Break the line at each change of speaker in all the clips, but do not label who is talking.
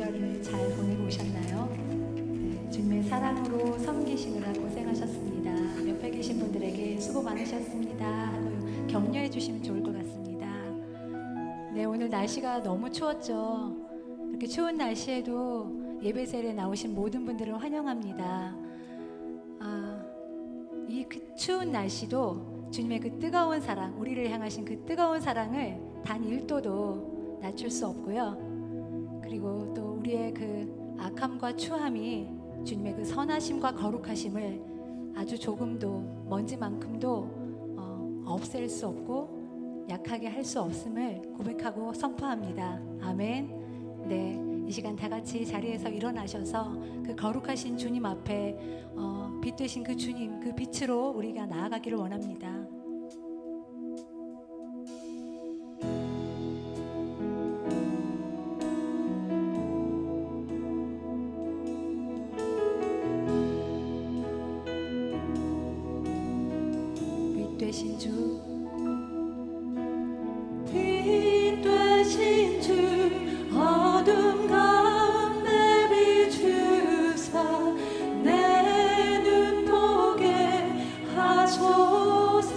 명절을 잘 보내고 오셨나요? 네, 주님의 사랑으로 섬기시느라 고생하셨습니다. 옆에 계신 분들에게 수고 많으셨습니다 하고 격려해 주시면 좋을 것 같습니다. 네, 오늘 날씨가 너무 추웠죠. 이렇게 추운 날씨에도 예배자리에 나오신 모든 분들을 환영합니다. 이 추운 날씨도 주님의 그 뜨거운 사랑, 우리를 향하신 그 뜨거운 사랑을 단 1도도 낮출 수 없고요. 그리고 또 우리의 그 악함과 추함이 주님의 그 선하심과 거룩하심을 아주 조금도 먼지만큼도 없앨 수 없고 약하게 할 수 없음을 고백하고 선포합니다. 아멘. 네, 이 시간 다 같이 자리에서 일어나셔서 그 거룩하신 주님 앞에 빛 되신 그 주님, 그 빛으로 우리가 나아가기를 원합니다. 빛 되신 주,
빛 되신 주, 어둠 가운데 비추사 내 눈 보게 하소서.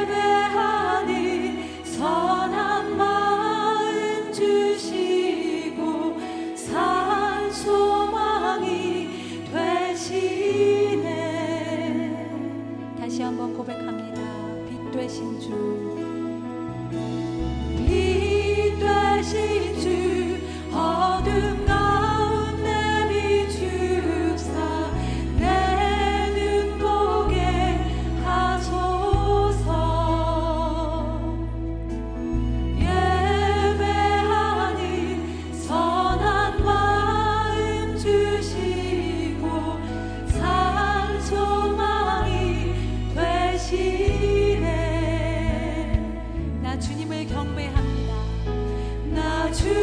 예배하니 선한 마음 주시고 산 소망이 되시네.
다시 한번 고백합니다. 빛 되신 주,
빛 되신 주, 어둠 가운데 비추사 내 눈 보게 하소서. 예배하니 선한 마음 주시고 산 소망이 되시네.
나 주님을 경배합니다.
나 주님을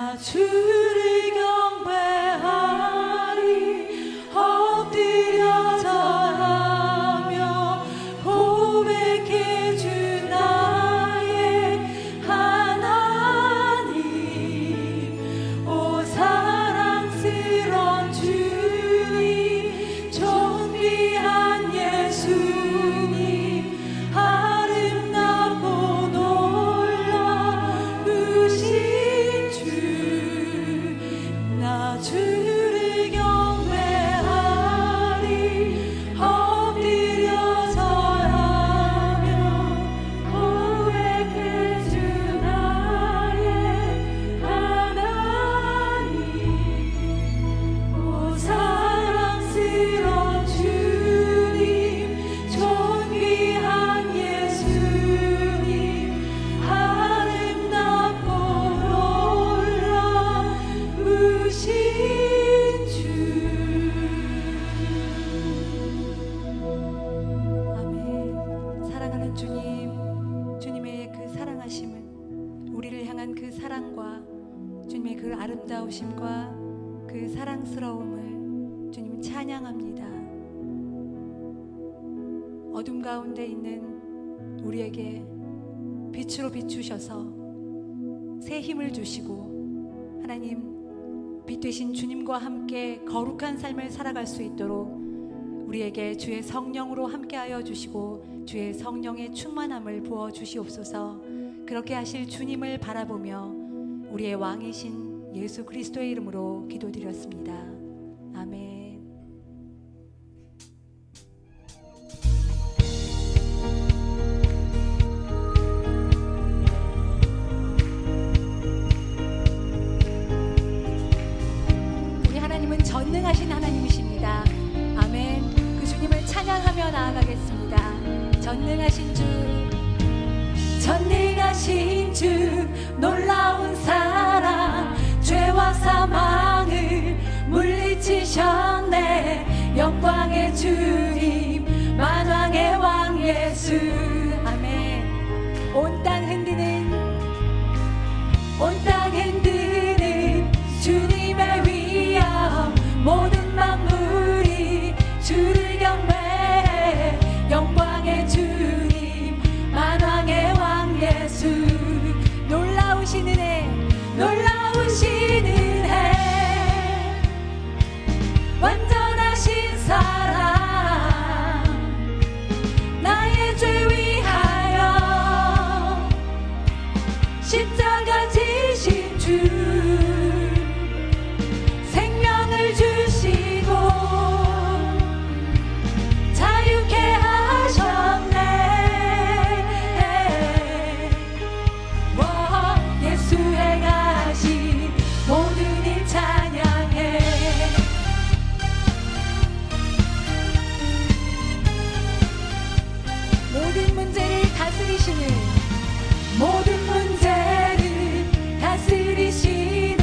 나 주를 경배하리 엎드려 절하며 고백해 주 나의 하나님 오 사랑스런 주님 존귀한 예수님 아름답고 놀라우신 주 나 주를 경배하리 엎드려 절하며 고백해 주 나의 하나님 오 사랑스런 주님 존귀한 예수님 아름답고 놀라우신 주
아멘. 사랑하는 주님, 주님의 그 사랑하심은 우리를 향한 그 사랑과 주님의 그 아름다우심과 그 사랑스러움을 주님 찬양합니다. 어둠 가운데 있는 우리에게 빛으로 비추셔서 새 힘을 주시고 하나님 빛 되신 주님과 함께 거룩한 삶을 살아갈 수 있도록 우리에게 주의 성령으로 함께하여 주시고 주의 성령의 충만함을 부어 주시옵소서. 그렇게 하실 주님을 바라보며 우리의 왕이신 예수 그리스도의 이름으로 기도드렸습니다. 아멘. 우리 하나님은 전능하신 하나님이십니다. 아멘. 그 주님을 찬양하며 나아가겠습니다. 전능하신 주,
전능하신 주 놀라운 사랑 죄와 사망을 물리치셨네 영광의 주님 만왕의 왕 예수
아멘. 온 땅 흔드는
주님의 위엄 모든 만물이 주를 경배해 영광의 주님 만왕의 왕 예수
놀라우신 은혜,
놀라우신 은혜 완전하신 사랑 나의 죄 위하여 십자가 지신 주 생명을 주시고 자유케 하셨네 와 예수 행하신 모든 일 찬양해
모든 문제를 다스리시는
모든 문제를 다스리시는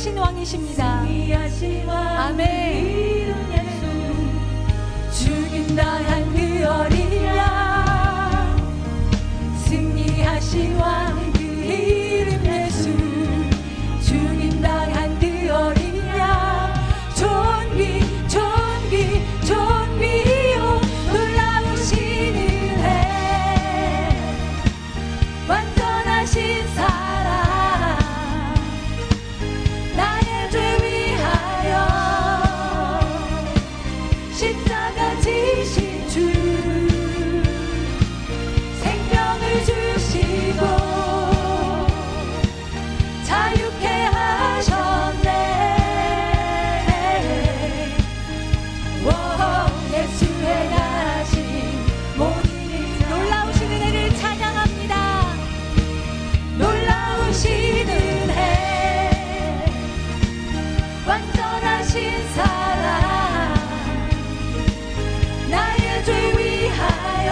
승리하신 왕이십니다.
승리하신 왕
아멘.
이름 예수 죽임당한 그 어린 양 승리하신 왕 그 이름 예수 죽임당한 그 어린 양 존귀 존귀 존귀요 놀라우신 은혜 완전하신 사랑 나의 죄 위하여 십자가 지신 주 생명을 주시고 자유케 하셨네. 오, 예수 행하신 모든 일
놀라우신 은혜를 찬양합니다.
놀라우신 은혜 완전하신 사랑 나의 죄 위하여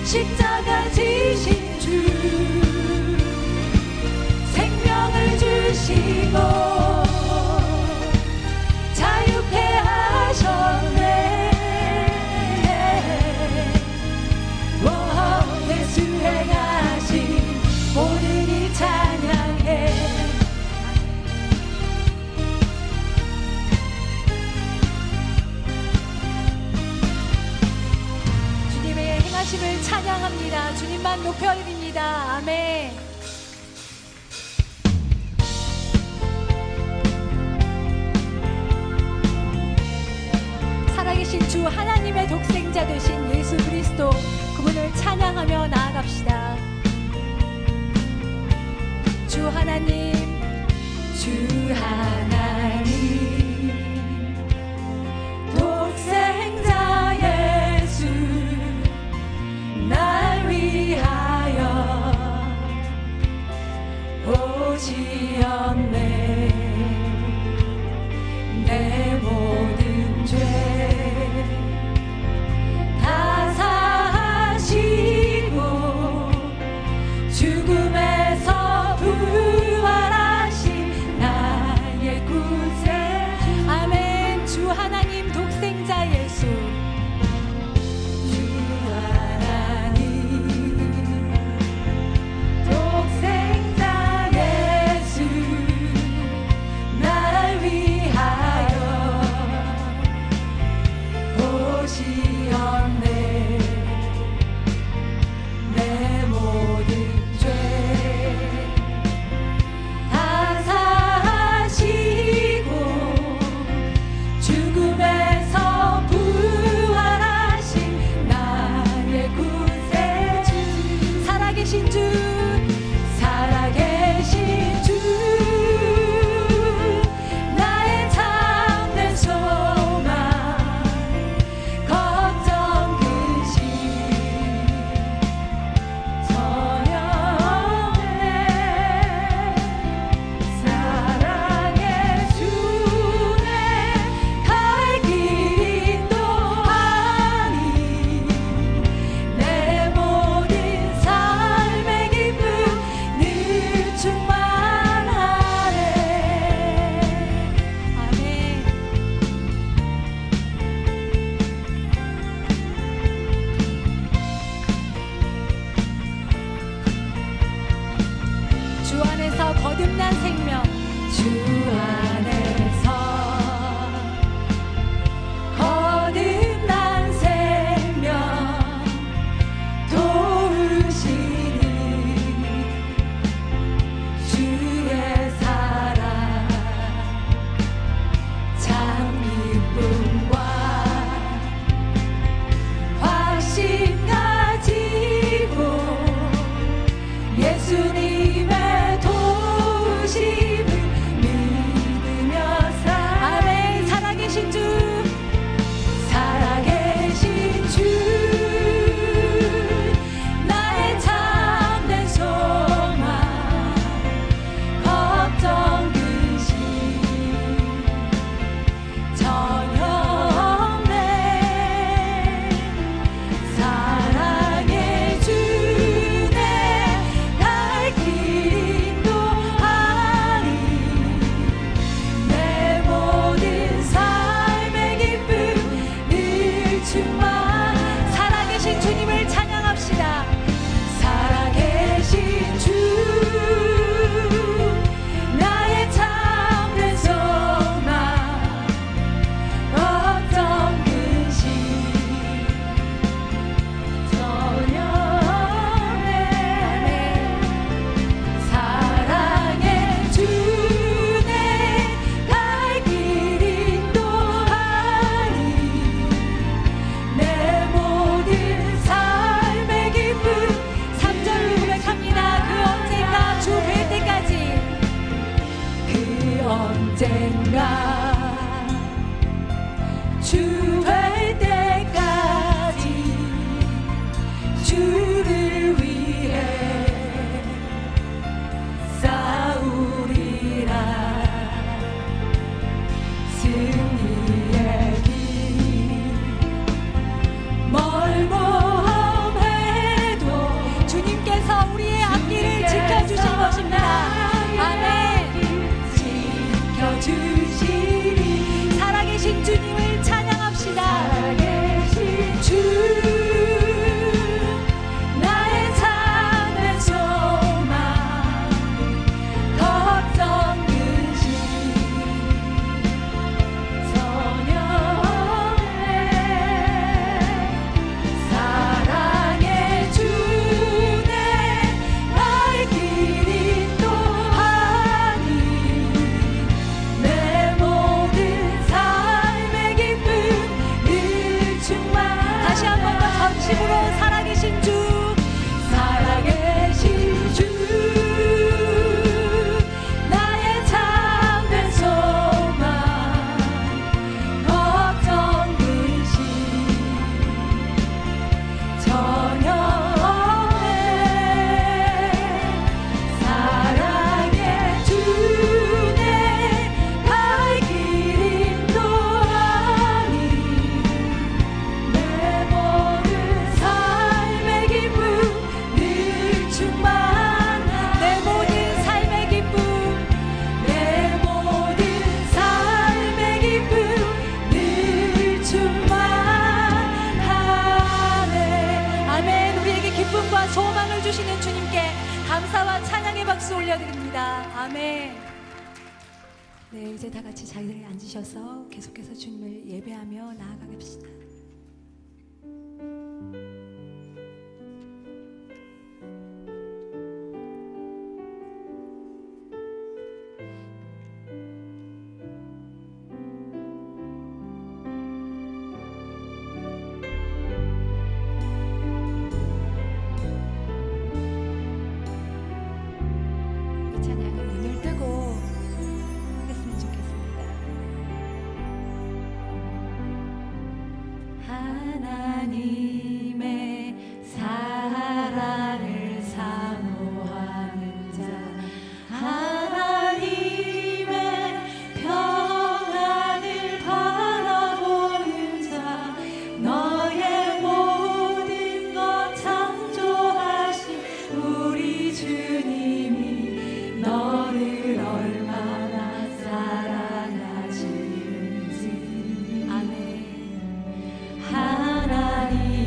십자가 지신 주 생명을 주시고 자유케 하셨네. 오, 예수 행하신 모든 일 찬양해.
주님의 행하심을 찬양합니다. 주님만 높여드립니다. 아멘. 살아계신 주 하나님의 독생자 되신 예수 그리스도 그분을 찬양하며 나아갑시다. 주 하나님
주 하나님 독생자 예수 날 위하여 오시었네. 내 모든 죄 다 사하시고 죽음에서 부활하신 나의 구세.
아멘. 주 하나님 독생자 예수
주 하나님 독생자 예수 날 위하여 오시었네. 내 모든 죄 다 사하시고 죽음에서 부활하신 나의 구세주
살아계신 주
살아계신 주 나의 참된 소망 걱정 주 될 때까지 주를 위해 싸우리라. 승리의 길 멀모험해도
주님께서 우리의 앞길을 지켜주실 것입니다. 아멘.
지켜주시리.
살아계신 주님을 찬양합시다.
살아계신 주 나의 참된 소망 걱정 근심 전혀 없네. 사랑의 주내 나의 길이 또하니 내 모든 삶의 기쁨 늘 충만.
다시 한 번 더 전심으로 살아계신 주,
살아계신 주 나의 참된 소망 걱정 근심 전혀 없네. 사랑의 주내 나의 길이 또하니 내 모든 삶의 기쁨 늘 충만.
내 모든 삶의 기쁨,
내 모든 삶의 기쁨 늘 충만하네.
아멘. 우리에게 기쁨과 소망을 주시는 주님께 감사와 찬양의 박수 올려드립니다. 아멘. 네, 이제 다 같이 자리에 앉으셔서 계속해서 주님을 예배하며 나아가겠습니다. 이 찬양을 눈을 뜨고 했으면 좋겠습니다.
하나님의 사랑을 사모하는 자 하나님의 평안을 바라보는 자 너의 모든 것 창조하신 우리 주님이 너를 얼마나 사랑하시는지.
아멘.
하나님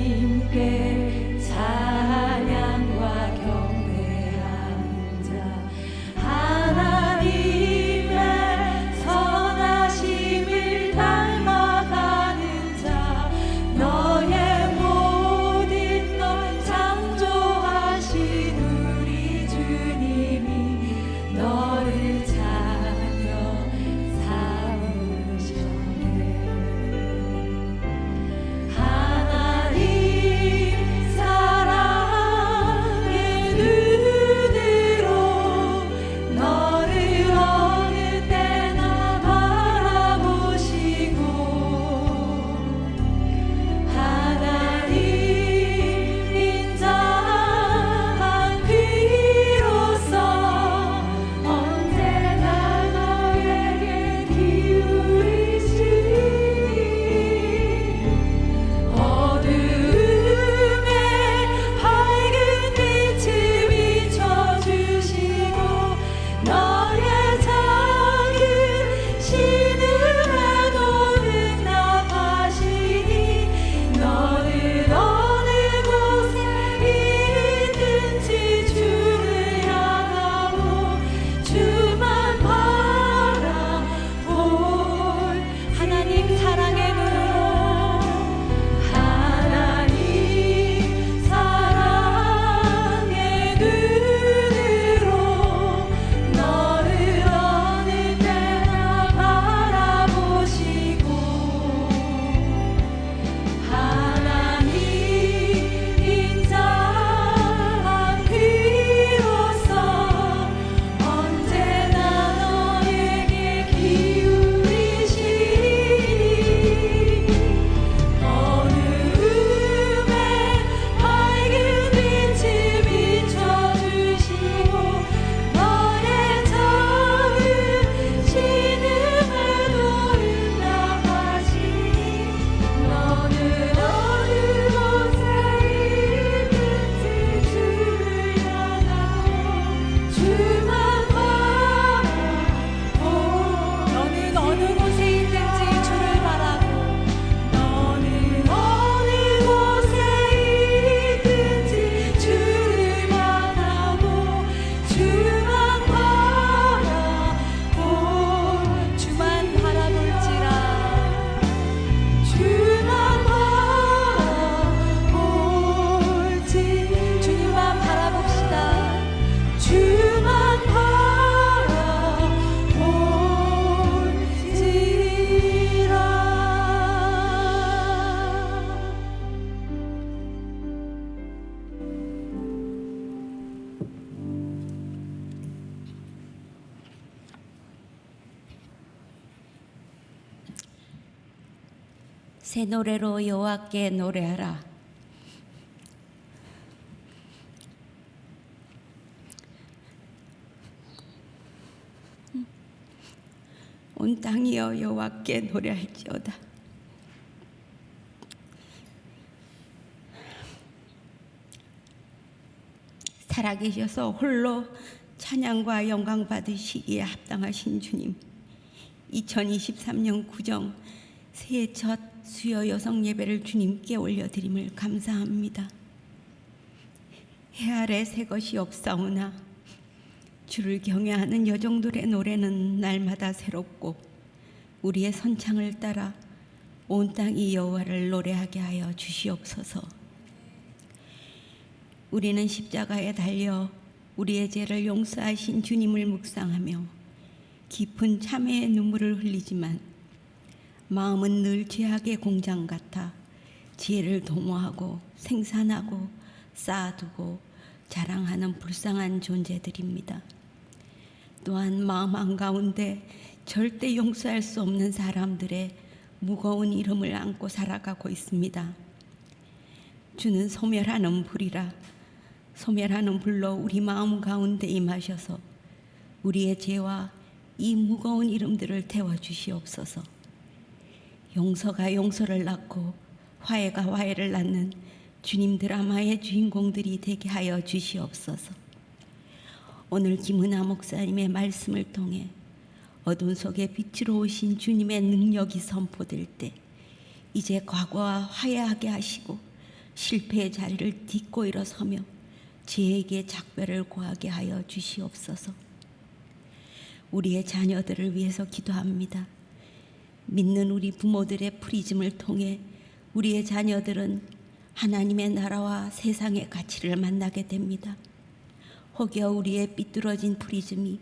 새 노래로 여호와께 노래하라. 온 땅이여 여호와께 노래할지어다. 살아계셔서 홀로 찬양과 영광 받으시기에 합당하신 주님, 2023년 구정 새해 첫 수요 여성 예배를 주님께 올려드림을 감사합니다. 해 아래 새 것이 없사오나 주를 경외하는 여종들의 노래는 날마다 새롭고 우리의 선창을 따라 온 땅이 여호와를 노래하게 하여 주시옵소서. 우리는 십자가에 달려 우리의 죄를 용서하신 주님을 묵상하며 깊은 참회의 눈물을 흘리지만 마음은 늘 죄악의 공장 같아 지혜를 도모하고 생산하고 쌓아두고 자랑하는 불쌍한 존재들입니다. 또한 마음 한가운데 절대 용서할 수 없는 사람들의 무거운 이름을 안고 살아가고 있습니다. 주는 소멸하는 불이라 소멸하는 불로 우리 마음 가운데 임하셔서 우리의 죄와 이 무거운 이름들을 태워주시옵소서. 용서가 용서를 낳고 화해가 화해를 낳는 주님 드라마의 주인공들이 되게 하여 주시옵소서. 오늘 김은아 목사님의 말씀을 통해 어두운 속에 빛으로 오신 주님의 능력이 선포될 때 이제 과거와 화해하게 하시고 실패의 자리를 딛고 일어서며 죄에게 작별을 고하게 하여 주시옵소서. 우리의 자녀들을 위해서 기도합니다. 믿는 우리 부모들의 프리즘을 통해 우리의 자녀들은 하나님의 나라와 세상의 가치를 만나게 됩니다. 혹여 우리의 삐뚤어진 프리즘이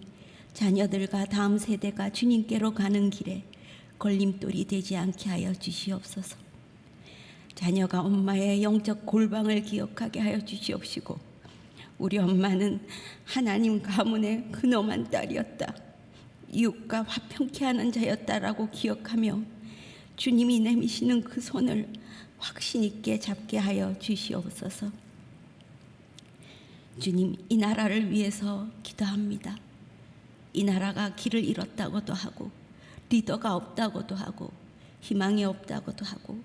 자녀들과 다음 세대가 주님께로 가는 길에 걸림돌이 되지 않게 하여 주시옵소서. 자녀가 엄마의 영적 골방을 기억하게 하여 주시옵시고 우리 엄마는 하나님 가문의 근엄한 딸이었다. 이웃과 화평케 하는 자였다라고 기억하며 주님이 내미시는 그 손을 확신 있게 잡게 하여 주시옵소서. 주님, 이 나라를 위해서 기도합니다. 이 나라가 길을 잃었다고도 하고 리더가 없다고도 하고 희망이 없다고도 하고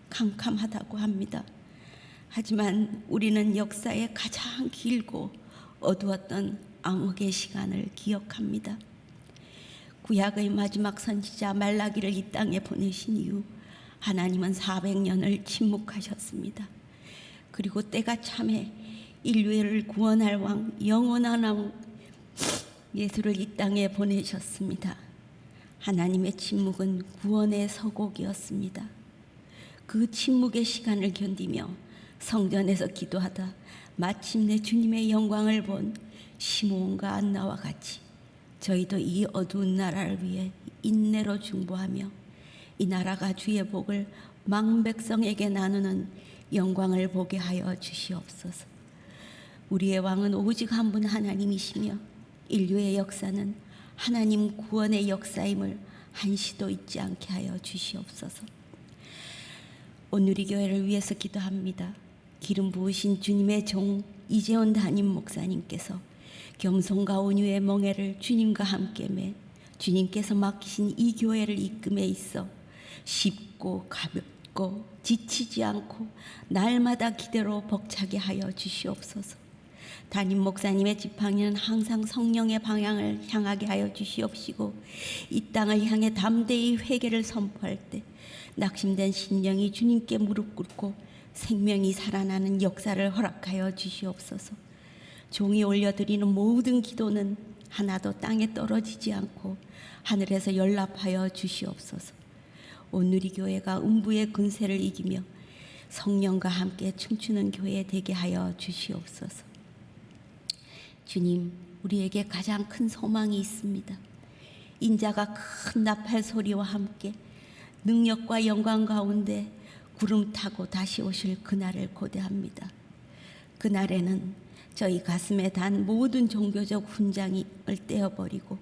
캄캄하다고 합니다. 하지만 우리는 역사의 가장 길고 어두웠던 암흑의 시간을 기억합니다. 구약의 마지막 선지자 말라기를 이 땅에 보내신 이후 하나님은 400년을 침묵하셨습니다. 그리고 때가 참에 인류를 구원할 왕, 영원한 왕 예수를 이 땅에 보내셨습니다. 하나님의 침묵은 구원의 서곡이었습니다. 그 침묵의 시간을 견디며 성전에서 기도하다 마침내 주님의 영광을 본 시므온과 안나와 같이 저희도 이 어두운 나라를 위해 인내로 중보하며 이 나라가 주의 복을 만 백성에게 나누는 영광을 보게 하여 주시옵소서. 우리의 왕은 오직 한 분 하나님이시며 인류의 역사는 하나님 구원의 역사임을 한시도 잊지 않게 하여 주시옵소서. 온누리 교회를 위해서 기도합니다. 기름 부으신 주님의 종 이재원 담임 목사님께서 겸손과 온유의 멍에를 주님과 함께 매 주님께서 맡기신 이 교회를 이끌에 있어 쉽고 가볍고 지치지 않고 날마다 기대로 벅차게 하여 주시옵소서. 담임 목사님의 지팡이는 항상 성령의 방향을 향하게 하여 주시옵시고 이 땅을 향해 담대히 회개를 선포할 때 낙심된 심령이 주님께 무릎 꿇고 생명이 살아나는 역사를 허락하여 주시옵소서. 종이 올려드리는 모든 기도는 하나도 땅에 떨어지지 않고 하늘에서 연락하여 주시옵소서. 온누리 교회가 음부의 근세를 이기며 성령과 함께 춤추는 교회 되게 하여 주시옵소서. 주님, 우리에게 가장 큰 소망이 있습니다. 인자가 큰 나팔 소리와 함께 능력과 영광 가운데 구름 타고 다시 오실 그날을 고대합니다. 그날에는 저희 가슴에 단 모든 종교적 훈장을 떼어버리고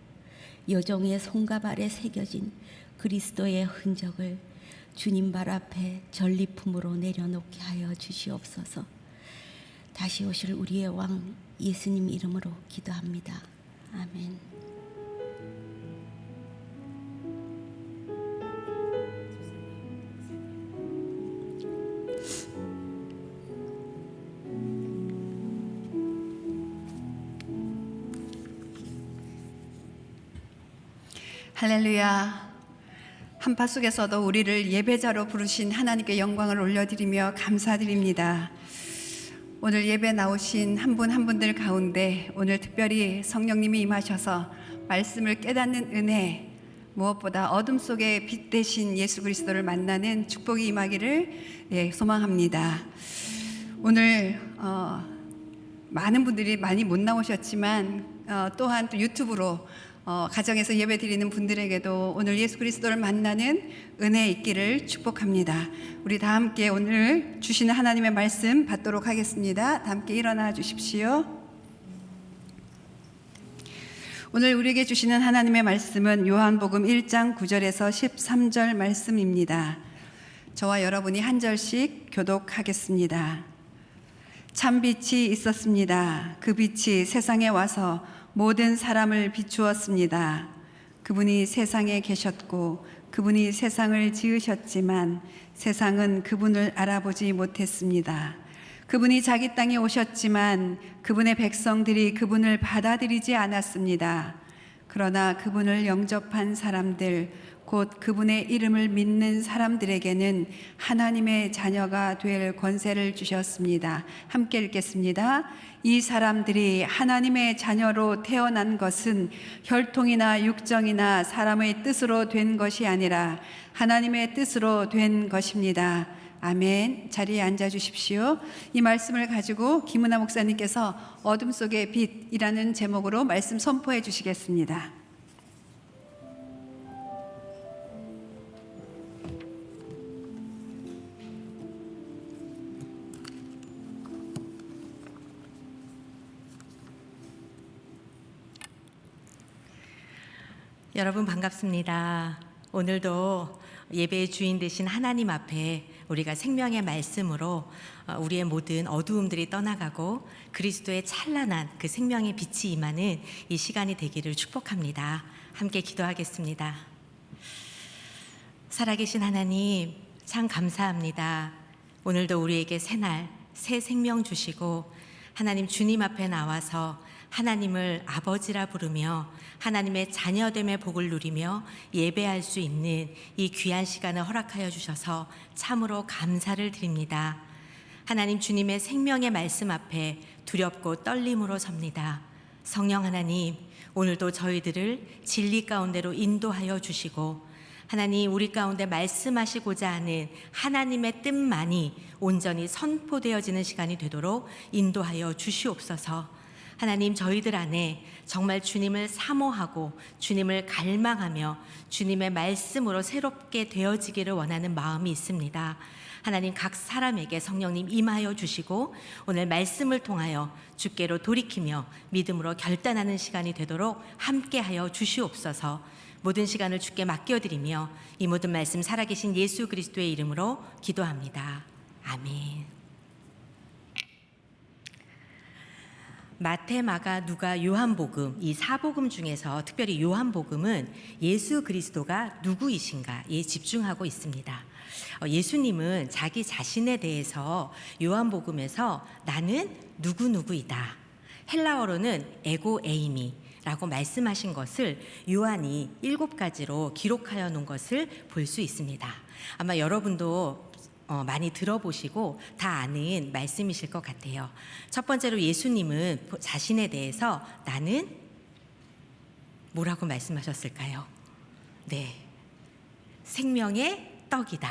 여종의 손가발에 새겨진 그리스도의 흔적을 주님 발 앞에 전리품으로 내려놓게 하여 주시옵소서. 다시 오실 우리의 왕 예수님 이름으로 기도합니다. 아멘.
할렐루야. 한파 속에서도 우리를 예배자로 부르신 하나님께 영광을 올려드리며 감사드립니다. 오늘 예배 나오신 한 분 한 분들 가운데 오늘 특별히 성령님이 임하셔서 말씀을 깨닫는 은혜, 무엇보다 어둠 속에 빛 대신 예수 그리스도를 만나는 축복이 임하기를 소망합니다. 오늘 많은 분들이 많이 못 나오셨지만 또한 또 유튜브로 가정에서 예배 드리는 분들에게도 오늘 예수 그리스도를 만나는 은혜 있기를 축복합니다. 우리 다 함께 오늘 주시는 하나님의 말씀 받도록 하겠습니다. 다 함께 일어나 주십시오. 오늘 우리에게 주시는 하나님의 말씀은 요한복음 1장 9절에서 13절 말씀입니다. 저와 여러분이 한 절씩 교독하겠습니다. 참 빛이 있었습니다. 그 빛이 세상에 와서 모든 사람을 비추었습니다. 그분이 세상에 계셨고 그분이 세상을 지으셨지만 세상은 그분을 알아보지 못했습니다. 그분이 자기 땅에 오셨지만 그분의 백성들이 그분을 받아들이지 않았습니다. 그러나 그분을 영접한 사람들, 곧 그분의 이름을 믿는 사람들에게는 하나님의 자녀가 될 권세를 주셨습니다. 함께 읽겠습니다. 이 사람들이 하나님의 자녀로 태어난 것은 혈통이나 육정이나 사람의 뜻으로 된 것이 아니라 하나님의 뜻으로 된 것입니다. 아멘. 자리에 앉아 주십시오. 이 말씀을 가지고 김은아 목사님께서 어둠 속의 빛이라는 제목으로 말씀 선포해 주시겠습니다.
여러분 반갑습니다. 오늘도 예배의 주인 되신 하나님 앞에 우리가 생명의 말씀으로 우리의 모든 어두움들이 떠나가고 그리스도의 찬란한 그 생명의 빛이 임하는 이 시간이 되기를 축복합니다. 함께 기도하겠습니다. 살아계신 하나님, 참 감사합니다. 오늘도 우리에게 새날, 새 생명 주시고 하나님 주님 앞에 나와서 하나님을 아버지라 부르며 하나님의 자녀됨의 복을 누리며 예배할 수 있는 이 귀한 시간을 허락하여 주셔서 참으로 감사를 드립니다. 하나님 주님의 생명의 말씀 앞에 두렵고 떨림으로 섭니다. 성령 하나님, 오늘도 저희들을 진리 가운데로 인도하여 주시고 하나님 우리 가운데 말씀하시고자 하는 하나님의 뜻만이 온전히 선포되어지는 시간이 되도록 인도하여 주시옵소서. 하나님 저희들 안에 정말 주님을 사모하고 주님을 갈망하며 주님의 말씀으로 새롭게 되어지기를 원하는 마음이 있습니다. 하나님 각 사람에게 성령님 임하여 주시고 오늘 말씀을 통하여 주께로 돌이키며 믿음으로 결단하는 시간이 되도록 함께하여 주시옵소서. 모든 시간을 주께 맡겨드리며 이 모든 말씀 살아계신 예수 그리스도의 이름으로 기도합니다. 아멘. 마태, 마가, 누가, 요한복음 이 사복음 중에서 특별히 요한복음은 예수 그리스도가 누구이신가에 집중하고 있습니다. 예수님은 자기 자신에 대해서 요한복음에서 나는 누구누구이다. 헬라어로는 에고 에이미 라고 말씀하신 것을 요한이 7가지로 기록하여 놓은 것을 볼 수 있습니다. 아마 여러분도 많이 들어보시고 다 아는 말씀이실 것 같아요. 첫 번째로 예수님은 자신에 대해서 나는 뭐라고 말씀하셨을까요? 네, 생명의 떡이다.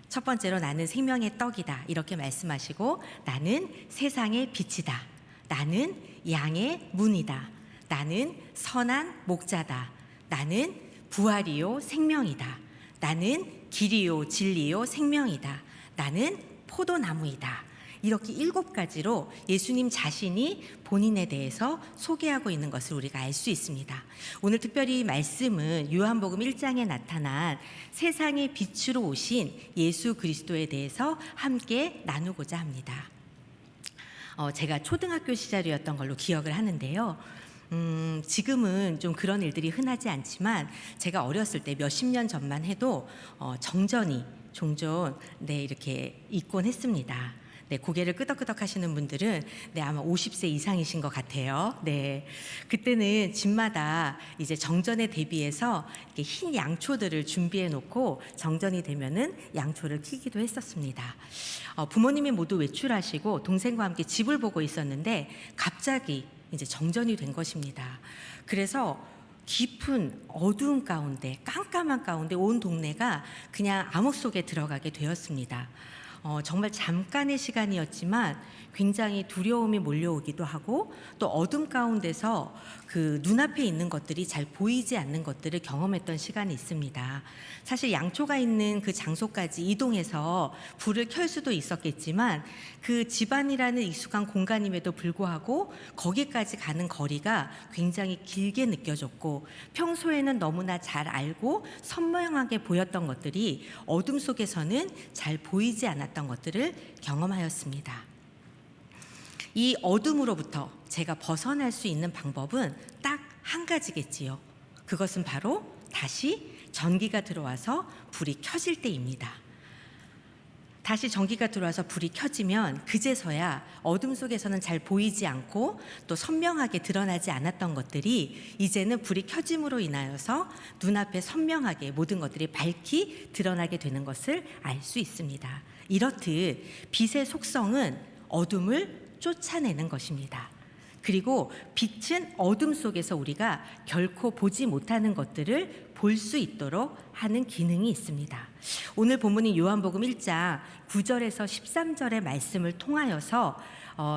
첫 번째로 나는 생명의 떡이다 이렇게 말씀하시고 나는 세상의 빛이다. 나는 양의 문이다. 나는 선한 목자다. 나는 부활이요 생명이다. 나는 길이요 진리요 생명이다. 나는 포도나무이다. 이렇게 7가지로 예수님 자신이 본인에 대해서 소개하고 있는 것을 우리가 알 수 있습니다. 오늘 특별히 말씀은 요한복음 1장에 나타난 세상의 빛으로 오신 예수 그리스도에 대해서 함께 나누고자 합니다. 제가 초등학교 시절이었던 걸로 기억을 하는데요. 지금은 좀 그런 일들이 흔하지 않지만 제가 어렸을 때 몇십 년 전만 해도 정전이 종종 이렇게 있곤 했습니다. 고개를 끄덕끄덕 하시는 분들은 아마 50세 이상이신 것 같아요. 그때는 집마다 이제 정전에 대비해서 이렇게 흰 양초들을 준비해 놓고 정전이 되면은 양초를 켜기도 했었습니다. 부모님이 모두 외출하시고 동생과 함께 집을 보고 있었는데 갑자기 이제 정전이 된 것입니다. 그래서 깊은 어두운 가운데, 깜깜한 가운데 온 동네가 그냥 암흑 속에 들어가게 되었습니다. 정말 잠깐의 시간이었지만 굉장히 두려움이 몰려오기도 하고 또 어둠 가운데서 그 눈앞에 있는 것들이 잘 보이지 않는 것들을 경험했던 시간이 있습니다. 사실 양초가 있는 그 장소까지 이동해서 불을 켤 수도 있었겠지만 그 집안이라는 익숙한 공간임에도 불구하고 거기까지 가는 거리가 굉장히 길게 느껴졌고 평소에는 너무나 잘 알고 선명하게 보였던 것들이 어둠 속에서는 잘 보이지 않았던 것들을 경험하였습니다. 이 어둠으로부터 제가 벗어날 수 있는 방법은 딱 한 가지겠지요. 그것은 바로 다시 전기가 들어와서 불이 켜질 때입니다. 다시 전기가 들어와서 불이 켜지면 그제서야 어둠 속에서는 잘 보이지 않고 또 선명하게 드러나지 않았던 것들이 이제는 불이 켜짐으로 인하여서 눈앞에 선명하게 모든 것들이 밝히 드러나게 되는 것을 알 수 있습니다. 이렇듯 빛의 속성은 어둠을 쫓아내는 것입니다. 그리고 빛은 어둠 속에서 우리가 결코 보지 못하는 것들을 볼 수 있도록 하는 기능이 있습니다. 오늘 본문인 요한복음 1장 9절에서 13절의 말씀을 통하여서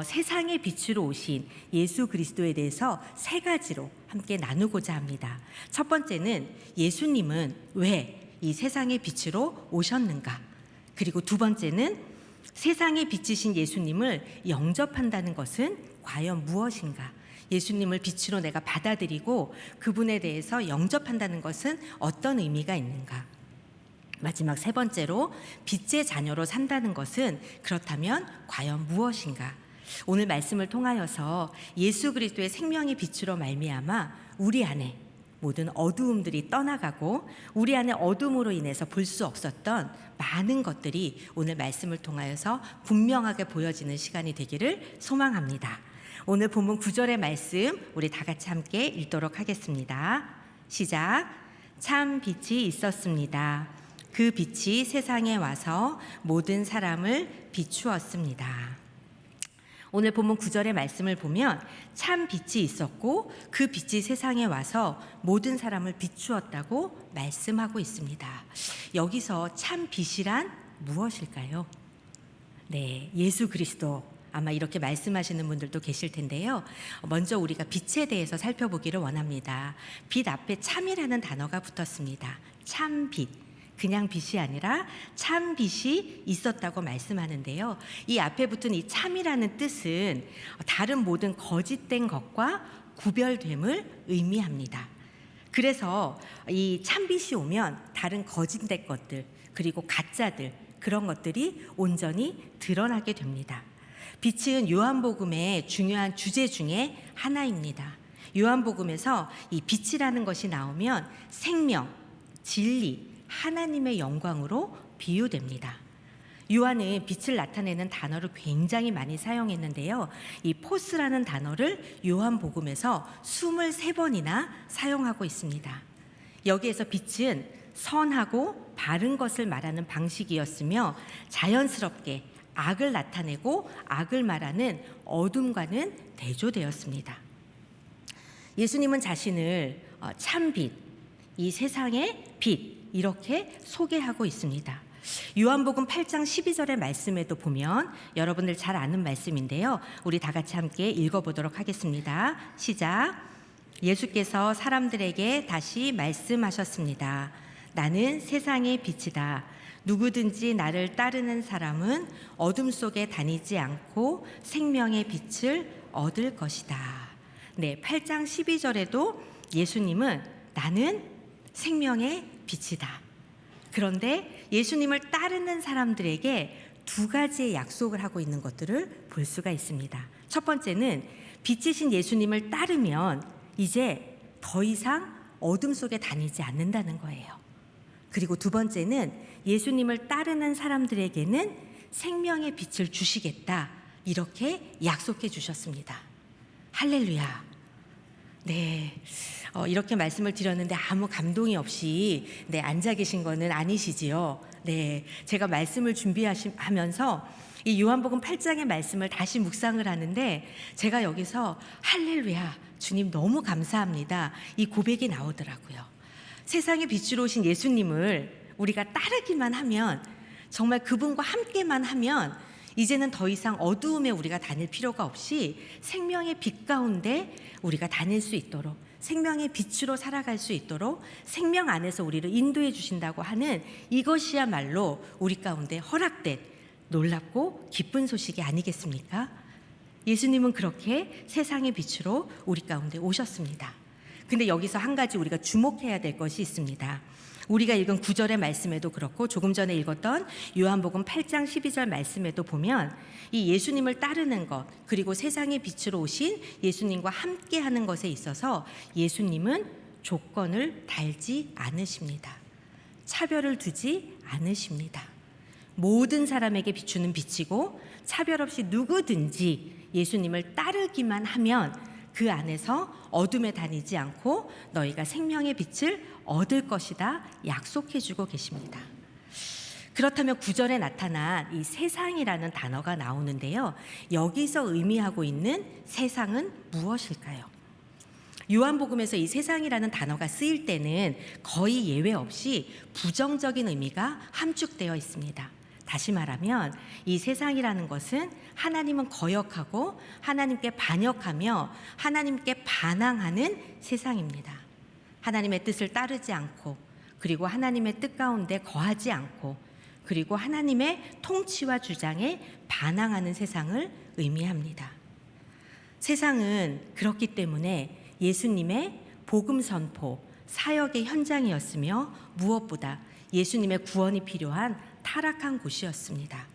세상의 빛으로 오신 예수 그리스도에 대해서 3가지로 함께 나누고자 합니다. 첫 번째는 예수님은 왜 이 세상의 빛으로 오셨는가? 그리고 두 번째는 세상의 빛이신 예수님을 영접한다는 것은 과연 무엇인가? 예수님을 빛으로 내가 받아들이고 그분에 대해서 영접한다는 것은 어떤 의미가 있는가? 마지막 3번째로 빛의 자녀로 산다는 것은 그렇다면 과연 무엇인가? 오늘 말씀을 통하여서 예수 그리스도의 생명의 빛으로 말미암아 우리 안에 모든 어두움들이 떠나가고 우리 안에 어둠으로 인해서 볼 수 없었던 많은 것들이 오늘 말씀을 통하여서 분명하게 보여지는 시간이 되기를 소망합니다. 오늘 본문 9절의 말씀 우리 다 같이 함께 읽도록 하겠습니다. 시작. 참 빛이 있었습니다. 그 빛이 세상에 와서 모든 사람을 비추었습니다. 오늘 본문 9절의 말씀을 보면 참 빛이 있었고 그 빛이 세상에 와서 모든 사람을 비추었다고 말씀하고 있습니다. 여기서 참 빛이란 무엇일까요? 예수 그리스도. 아마 이렇게 말씀하시는 분들도 계실 텐데요. 먼저 우리가 빛에 대해서 살펴보기를 원합니다. 빛 앞에 참이라는 단어가 붙었습니다. 참 빛. 그냥 빛이 아니라 참 빛이 있었다고 말씀하는데요. 이 앞에 붙은 이 참이라는 뜻은 다른 모든 거짓된 것과 구별됨을 의미합니다. 그래서 이 참빛이 오면 다른 거짓된 것들 그리고 가짜들 그런 것들이 온전히 드러나게 됩니다. 빛은 요한복음의 중요한 주제 중에 하나입니다. 요한복음에서 이 빛이라는 것이 나오면 생명, 진리, 하나님의 영광으로 비유됩니다. 요한은 빛을 나타내는 단어를 굉장히 많이 사용했는데요. 이 포스라는 단어를 요한복음에서 23번이나 사용하고 있습니다. 여기에서 빛은 선하고 바른 것을 말하는 방식이었으며 자연스럽게 악을 나타내고 악을 말하는 어둠과는 대조되었습니다. 예수님은 자신을 참빛, 이 세상의 빛 이렇게 소개하고 있습니다. 요한복음 8장 12절의 말씀에도 보면 여러분들 잘 아는 말씀인데요. 우리 다 같이 함께 읽어보도록 하겠습니다. 시작. 예수께서 사람들에게 다시 말씀하셨습니다. 나는 세상의 빛이다. 누구든지 나를 따르는 사람은 어둠 속에 다니지 않고 생명의 빛을 얻을 것이다. 네, 8장 12절에도 예수님은 나는 생명의 빛이다. 그런데 예수님을 따르는 사람들에게 두 가지의 약속을 하고 있는 것들을 볼 수가 있습니다. 첫 번째는 빛이신 예수님을 따르면 이제 더 이상 어둠 속에 다니지 않는다는 거예요. 그리고 두 번째는 예수님을 따르는 사람들에게는 생명의 빛을 주시겠다. 이렇게 약속해 주셨습니다. 할렐루야. 네, 이렇게 말씀을 드렸는데 아무 감동이 없이 앉아 계신 거는 아니시지요. 네, 제가 말씀을 준비하면서 이 요한복음 8장의 말씀을 다시 묵상을 하는데 제가 여기서 할렐루야, 주님 너무 감사합니다. 이 고백이 나오더라고요. 세상의 빛으로 오신 예수님을 우리가 따르기만 하면, 정말 그분과 함께만 하면 이제는 더 이상 어두움에 우리가 다닐 필요가 없이 생명의 빛 가운데 우리가 다닐 수 있도록, 생명의 빛으로 살아갈 수 있도록 생명 안에서 우리를 인도해 주신다고 하는 이것이야말로 우리 가운데 허락된 놀랍고 기쁜 소식이 아니겠습니까? 예수님은 그렇게 세상의 빛으로 우리 가운데 오셨습니다. 근데 여기서 한 가지 우리가 주목해야 될 것이 있습니다. 우리가 읽은 9절의 말씀에도 그렇고 조금 전에 읽었던 요한복음 8장 12절 말씀에도 보면 이 예수님을 따르는 것, 그리고 세상의 빛으로 오신 예수님과 함께하는 것에 있어서 예수님은 조건을 달지 않으십니다. 차별을 두지 않으십니다. 모든 사람에게 비추는 빛이고 차별 없이 누구든지 예수님을 따르기만 하면 그 안에서 어둠에 다니지 않고 너희가 생명의 빛을 얻을 것이다 약속해 주고 계십니다. 그렇다면 9절에 나타난 이 세상이라는 단어가 나오는데요. 여기서 의미하고 있는 세상은 무엇일까요? 요한복음에서 이 세상이라는 단어가 쓰일 때는 거의 예외 없이 부정적인 의미가 함축되어 있습니다. 다시 말하면 이 세상이라는 것은 하나님은 거역하고 하나님께 반역하며 하나님께 반항하는 세상입니다. 하나님의 뜻을 따르지 않고, 그리고 하나님의 뜻 가운데 거하지 않고, 그리고 하나님의 통치와 주장에 반항하는 세상을 의미합니다. 세상은 그렇기 때문에 예수님의 복음 선포, 사역의 현장이었으며 무엇보다 예수님의 구원이 필요한 타락한 곳이었습니다.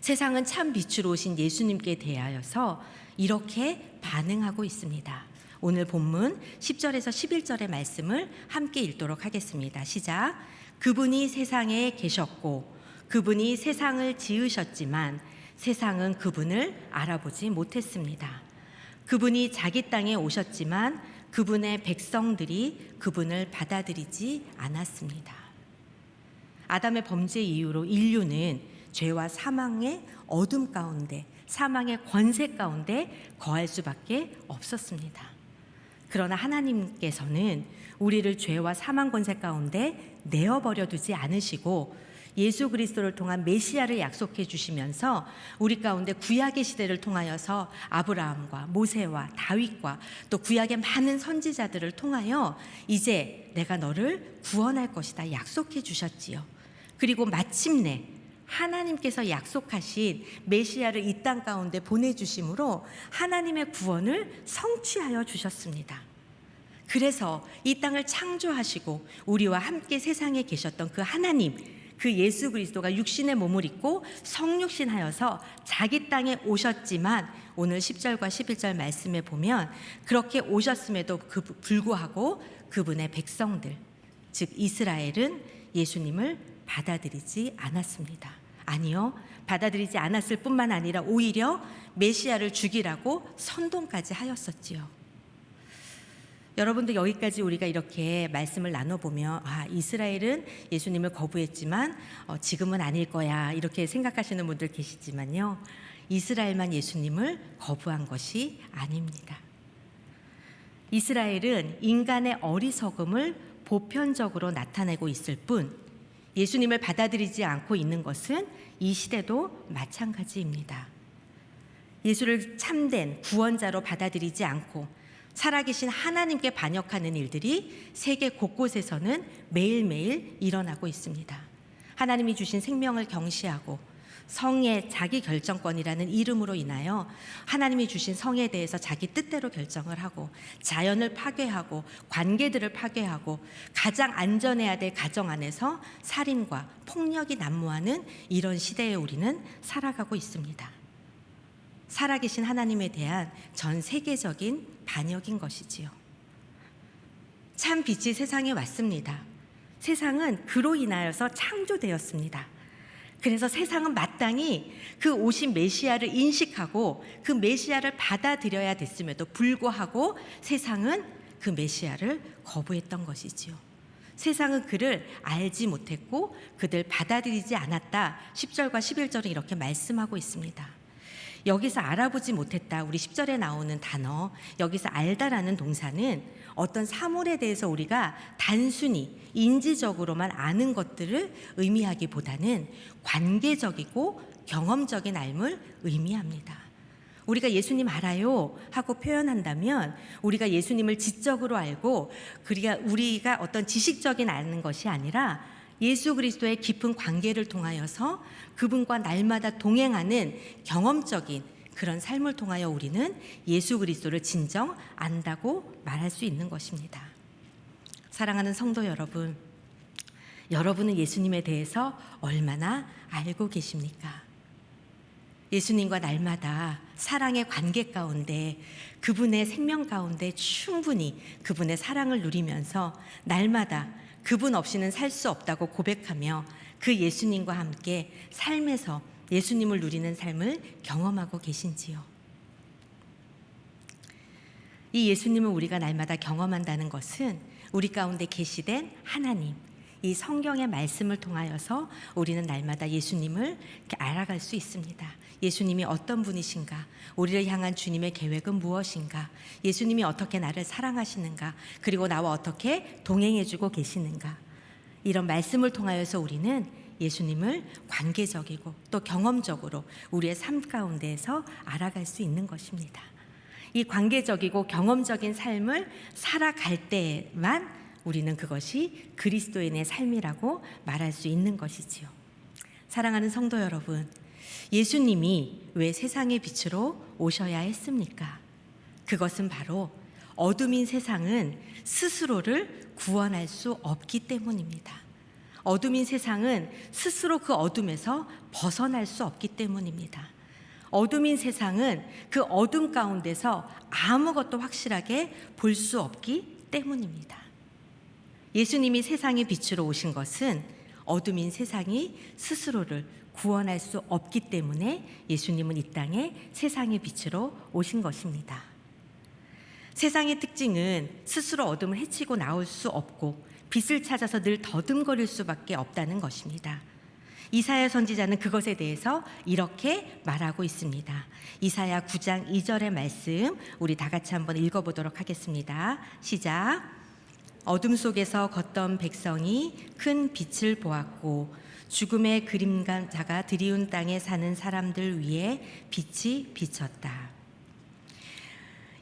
세상은 참 빛으로 오신 예수님께 대하여서 이렇게 반응하고 있습니다. 오늘 본문 10절에서 11절의 말씀을 함께 읽도록 하겠습니다. 시작. 그분이 세상에 계셨고 그분이 세상을 지으셨지만 세상은 그분을 알아보지 못했습니다. 그분이 자기 땅에 오셨지만 그분의 백성들이 그분을 받아들이지 않았습니다. 아담의 범죄 이후로 인류는 죄와 사망의 어둠 가운데, 사망의 권세 가운데 거할 수밖에 없었습니다. 그러나 하나님께서는 우리를 죄와 사망 권세 가운데 내어버려 두지 않으시고 예수 그리스도를 통한 메시아를 약속해 주시면서 우리 가운데 구약의 시대를 통하여서 아브라함과 모세와 다윗과 또 구약의 많은 선지자들을 통하여 이제 내가 너를 구원할 것이다 약속해 주셨지요. 그리고 마침내 하나님께서 약속하신 메시아를 이 땅 가운데 보내주심으로 하나님의 구원을 성취하여 주셨습니다. 그래서 이 땅을 창조하시고 우리와 함께 세상에 계셨던 그 하나님, 그 예수 그리스도가 육신의 몸을 입고 성육신하여서 자기 땅에 오셨지만 오늘 10절과 11절 말씀에 보면 그렇게 오셨음에도 불구하고 그분의 백성들, 즉 이스라엘은 예수님을 받아들이지 않았습니다. 아니요, 받아들이지 않았을 뿐만 아니라 오히려 메시아를 죽이라고 선동까지 하였었지요. 여러분들 여기까지 우리가 이렇게 말씀을 나눠보면 이스라엘은 예수님을 거부했지만 지금은 아닐 거야 이렇게 생각하시는 분들 계시지만요. 이스라엘만 예수님을 거부한 것이 아닙니다. 이스라엘은 인간의 어리석음을 보편적으로 나타내고 있을 뿐 예수님을 받아들이지 않고 있는 것은 이 시대도 마찬가지입니다. 예수를 참된 구원자로 받아들이지 않고 살아계신 하나님께 반역하는 일들이 세계 곳곳에서는 매일매일 일어나고 있습니다. 하나님이 주신 생명을 경시하고 성의 자기 결정권이라는 이름으로 인하여 하나님이 주신 성에 대해서 자기 뜻대로 결정을 하고 자연을 파괴하고 관계들을 파괴하고 가장 안전해야 될 가정 안에서 살인과 폭력이 난무하는 이런 시대에 우리는 살아가고 있습니다. 살아계신 하나님에 대한 전 세계적인 반역인 것이지요. 참 빛이 세상에 왔습니다. 세상은 그로 인하여서 창조되었습니다. 그래서 세상은 마땅히 그 오신 메시아를 인식하고 그 메시아를 받아들여야 됐음에도 불구하고 세상은 그 메시아를 거부했던 것이지요. 세상은 그를 알지 못했고 그들 받아들이지 않았다. 10절과 11절은 이렇게 말씀하고 있습니다. 여기서 알아보지 못했다. 우리 10절에 나오는 단어, 여기서 알다라는 동사는 어떤 사물에 대해서 우리가 단순히 인지적으로만 아는 것들을 의미하기보다는 관계적이고 경험적인 알을 의미합니다. 우리가 예수님 알아요 하고 표현한다면 우리가 예수님을 지적으로 알고 우리가 어떤 지식적인 아는 것이 아니라 예수 그리스도의 깊은 관계를 통하여서 그분과 날마다 동행하는 경험적인 그런 삶을 통하여 우리는 예수 그리스도를 진정 안다고 말할 수 있는 것입니다. 사랑하는 성도 여러분, 여러분은 예수님에 대해서 얼마나 알고 계십니까? 예수님과 날마다 사랑의 관계 가운데 그분의 생명 가운데 충분히 그분의 사랑을 누리면서 날마다 그분 없이는 살 수 없다고 고백하며 그 예수님과 함께 삶에서 예수님을 누리는 삶을 경험하고 계신지요? 이 예수님을 우리가 날마다 경험한다는 것은 우리 가운데 계시된 하나님, 이 성경의 말씀을 통하여서 우리는 날마다 예수님을 알아갈 수 있습니다. 예수님이 어떤 분이신가? 우리를 향한 주님의 계획은 무엇인가? 예수님이 어떻게 나를 사랑하시는가? 그리고 나와 어떻게 동행해주고 계시는가? 이런 말씀을 통하여서 우리는 예수님을 관계적이고 또 경험적으로 우리의 삶 가운데에서 알아갈 수 있는 것입니다. 이 관계적이고 경험적인 삶을 살아갈 때만 우리는 그것이 그리스도인의 삶이라고 말할 수 있는 것이지요. 사랑하는 성도 여러분, 예수님이 왜 세상의 빛으로 오셔야 했습니까? 그것은 바로 어둠인 세상은 스스로를 구원할 수 없기 때문입니다. 어둠인 세상은 스스로 그 어둠에서 벗어날 수 없기 때문입니다. 어둠인 세상은 그 어둠 가운데서 아무것도 확실하게 볼 수 없기 때문입니다. 예수님이 세상의 빛으로 오신 것은 어둠인 세상이 스스로를 구원할 수 없기 때문에 예수님은 이 땅에 세상의 빛으로 오신 것입니다. 세상의 특징은 스스로 어둠을 헤치고 나올 수 없고 빛을 찾아서 늘 더듬거릴 수밖에 없다는 것입니다. 이사야 선지자는 그것에 대해서 이렇게 말하고 있습니다. 이사야 9장 2절의 말씀 우리 다 같이 한번 읽어보도록 하겠습니다. 시작. 어둠 속에서 걷던 백성이 큰 빛을 보았고 죽음의 그림자가 드리운 땅에 사는 사람들 위에 빛이 비쳤다.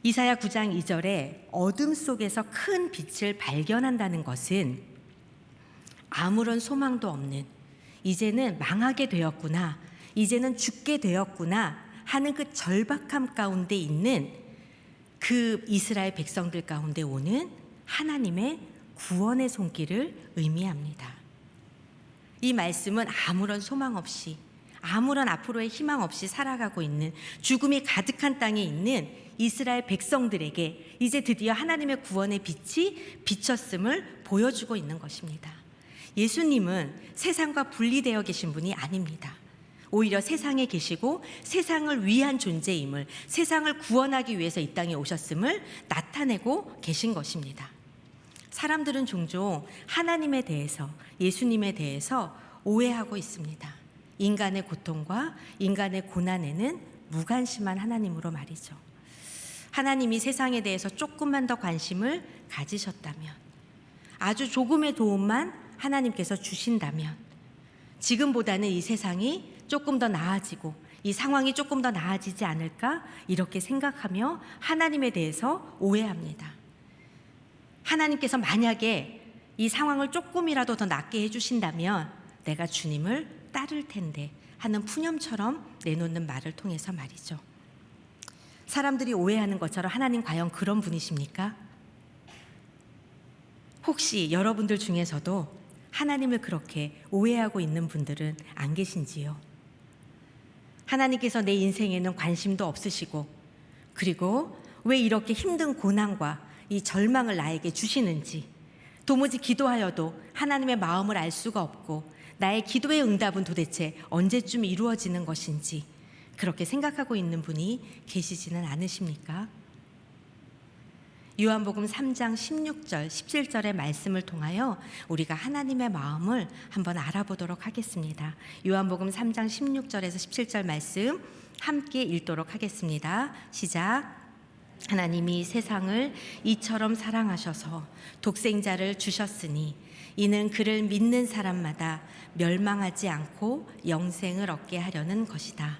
이사야 9장 2절에 어둠 속에서 큰 빛을 발견한다는 것은 아무런 소망도 없는, 이제는 망하게 되었구나, 이제는 죽게 되었구나 하는 그 절박함 가운데 있는 그 이스라엘 백성들 가운데 오는 하나님의 구원의 손길을 의미합니다. 이 말씀은 아무런 소망 없이, 아무런 앞으로의 희망 없이 살아가고 있는, 죽음이 가득한 땅에 있는 이스라엘 백성들에게 이제 드디어 하나님의 구원의 빛이 비쳤음을 보여주고 있는 것입니다. 예수님은 세상과 분리되어 계신 분이 아닙니다. 오히려 세상에 계시고 세상을 위한 존재임을, 세상을 구원하기 위해서 이 땅에 오셨음을 나타내고 계신 것입니다. 사람들은 종종 하나님에 대해서, 예수님에 대해서 오해하고 있습니다. 인간의 고통과 인간의 고난에는 무관심한 하나님으로 말이죠. 하나님이 세상에 대해서 조금만 더 관심을 가지셨다면, 아주 조금의 도움만 하나님께서 주신다면 지금보다는 이 세상이 조금 더 나아지고 이 상황이 조금 더 나아지지 않을까 이렇게 생각하며 하나님에 대해서 오해합니다. 하나님께서 만약에 이 상황을 조금이라도 더 낫게 해주신다면 내가 주님을 따를 텐데 하는 푸념처럼 내놓는 말을 통해서 말이죠. 사람들이 오해하는 것처럼 하나님 과연 그런 분이십니까? 혹시 여러분들 중에서도 하나님을 그렇게 오해하고 있는 분들은 안 계신지요? 하나님께서 내 인생에는 관심도 없으시고, 그리고 왜 이렇게 힘든 고난과 이 절망을 나에게 주시는지, 도무지 기도하여도 하나님의 마음을 알 수가 없고 나의 기도의 응답은 도대체 언제쯤 이루어지는 것인지 그렇게 생각하고 있는 분이 계시지는 않으십니까? 요한복음 3장 16절, 17절의 말씀을 통하여 우리가 하나님의 마음을 한번 알아보도록 하겠습니다. 요한복음 3장 16절에서 17절 말씀 함께 읽도록 하겠습니다. 시작. 하나님이 세상을 이처럼 사랑하셔서 독생자를 주셨으니 이는 그를 믿는 사람마다 멸망하지 않고 영생을 얻게 하려는 것이다.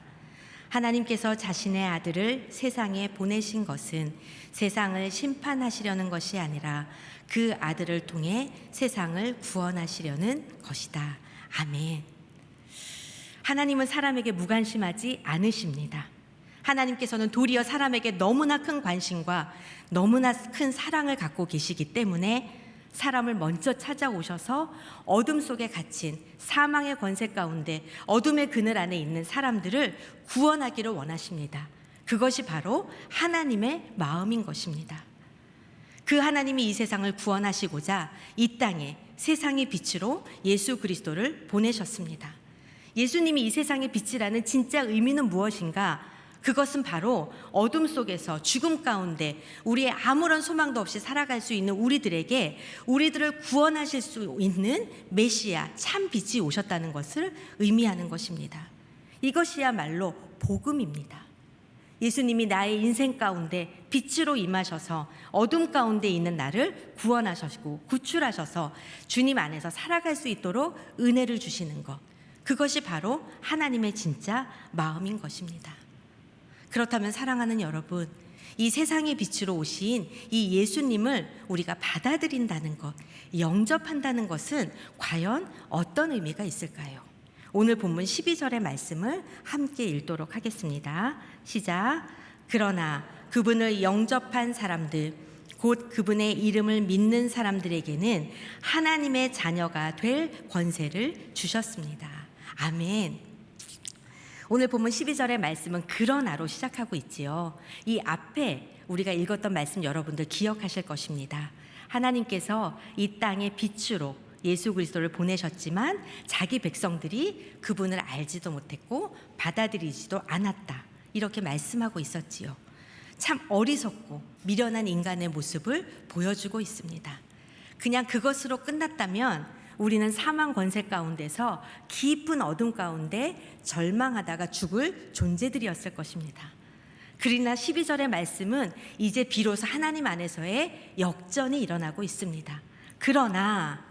하나님께서 자신의 아들을 세상에 보내신 것은 세상을 심판하시려는 것이 아니라 그 아들을 통해 세상을 구원하시려는 것이다. 아멘. 하나님은 사람에게 무관심하지 않으십니다. 하나님께서는 도리어 사람에게 너무나 큰 관심과 너무나 큰 사랑을 갖고 계시기 때문에 사람을 먼저 찾아오셔서 어둠 속에 갇힌 사망의 권세 가운데 어둠의 그늘 안에 있는 사람들을 구원하기를 원하십니다. 그것이 바로 하나님의 마음인 것입니다. 그 하나님이 이 세상을 구원하시고자 이 땅에 세상의 빛으로 예수 그리스도를 보내셨습니다. 예수님이 이 세상의 빛이라는 진짜 의미는 무엇인가? 그것은 바로 어둠 속에서 죽음 가운데 우리의 아무런 소망도 없이 살아갈 수 있는 우리들에게 우리들을 구원하실 수 있는 메시아 참 빛이 오셨다는 것을 의미하는 것입니다. 이것이야말로 복음입니다. 예수님이 나의 인생 가운데 빛으로 임하셔서 어둠 가운데 있는 나를 구원하시고 구출하셔서 주님 안에서 살아갈 수 있도록 은혜를 주시는 것, 그것이 바로 하나님의 진짜 마음인 것입니다. 그렇다면 사랑하는 여러분, 이 세상의 빛으로 오신 이 예수님을 우리가 받아들인다는 것, 영접한다는 것은 과연 어떤 의미가 있을까요? 오늘 본문 12절의 말씀을 함께 읽도록 하겠습니다. 시작. 그러나 그분을 영접한 사람들, 곧 그분의 이름을 믿는 사람들에게는 하나님의 자녀가 될 권세를 주셨습니다. 아멘. 오늘 본문 12절의 말씀은 그러나로 시작하고 있지요. 이 앞에 우리가 읽었던 말씀 여러분들 기억하실 것입니다. 하나님께서 이 땅의 빛으로 예수 그리스도를 보내셨지만 자기 백성들이 그분을 알지도 못했고 받아들이지도 않았다. 이렇게 말씀하고 있었지요. 참 어리석고 미련한 인간의 모습을 보여주고 있습니다. 그냥 그것으로 끝났다면 우리는 사망 권세 가운데서 깊은 어둠 가운데 절망하다가 죽을 존재들이었을 것입니다. 그러나 12절의 말씀은 이제 비로소 하나님 안에서의 역전이 일어나고 있습니다. 그러나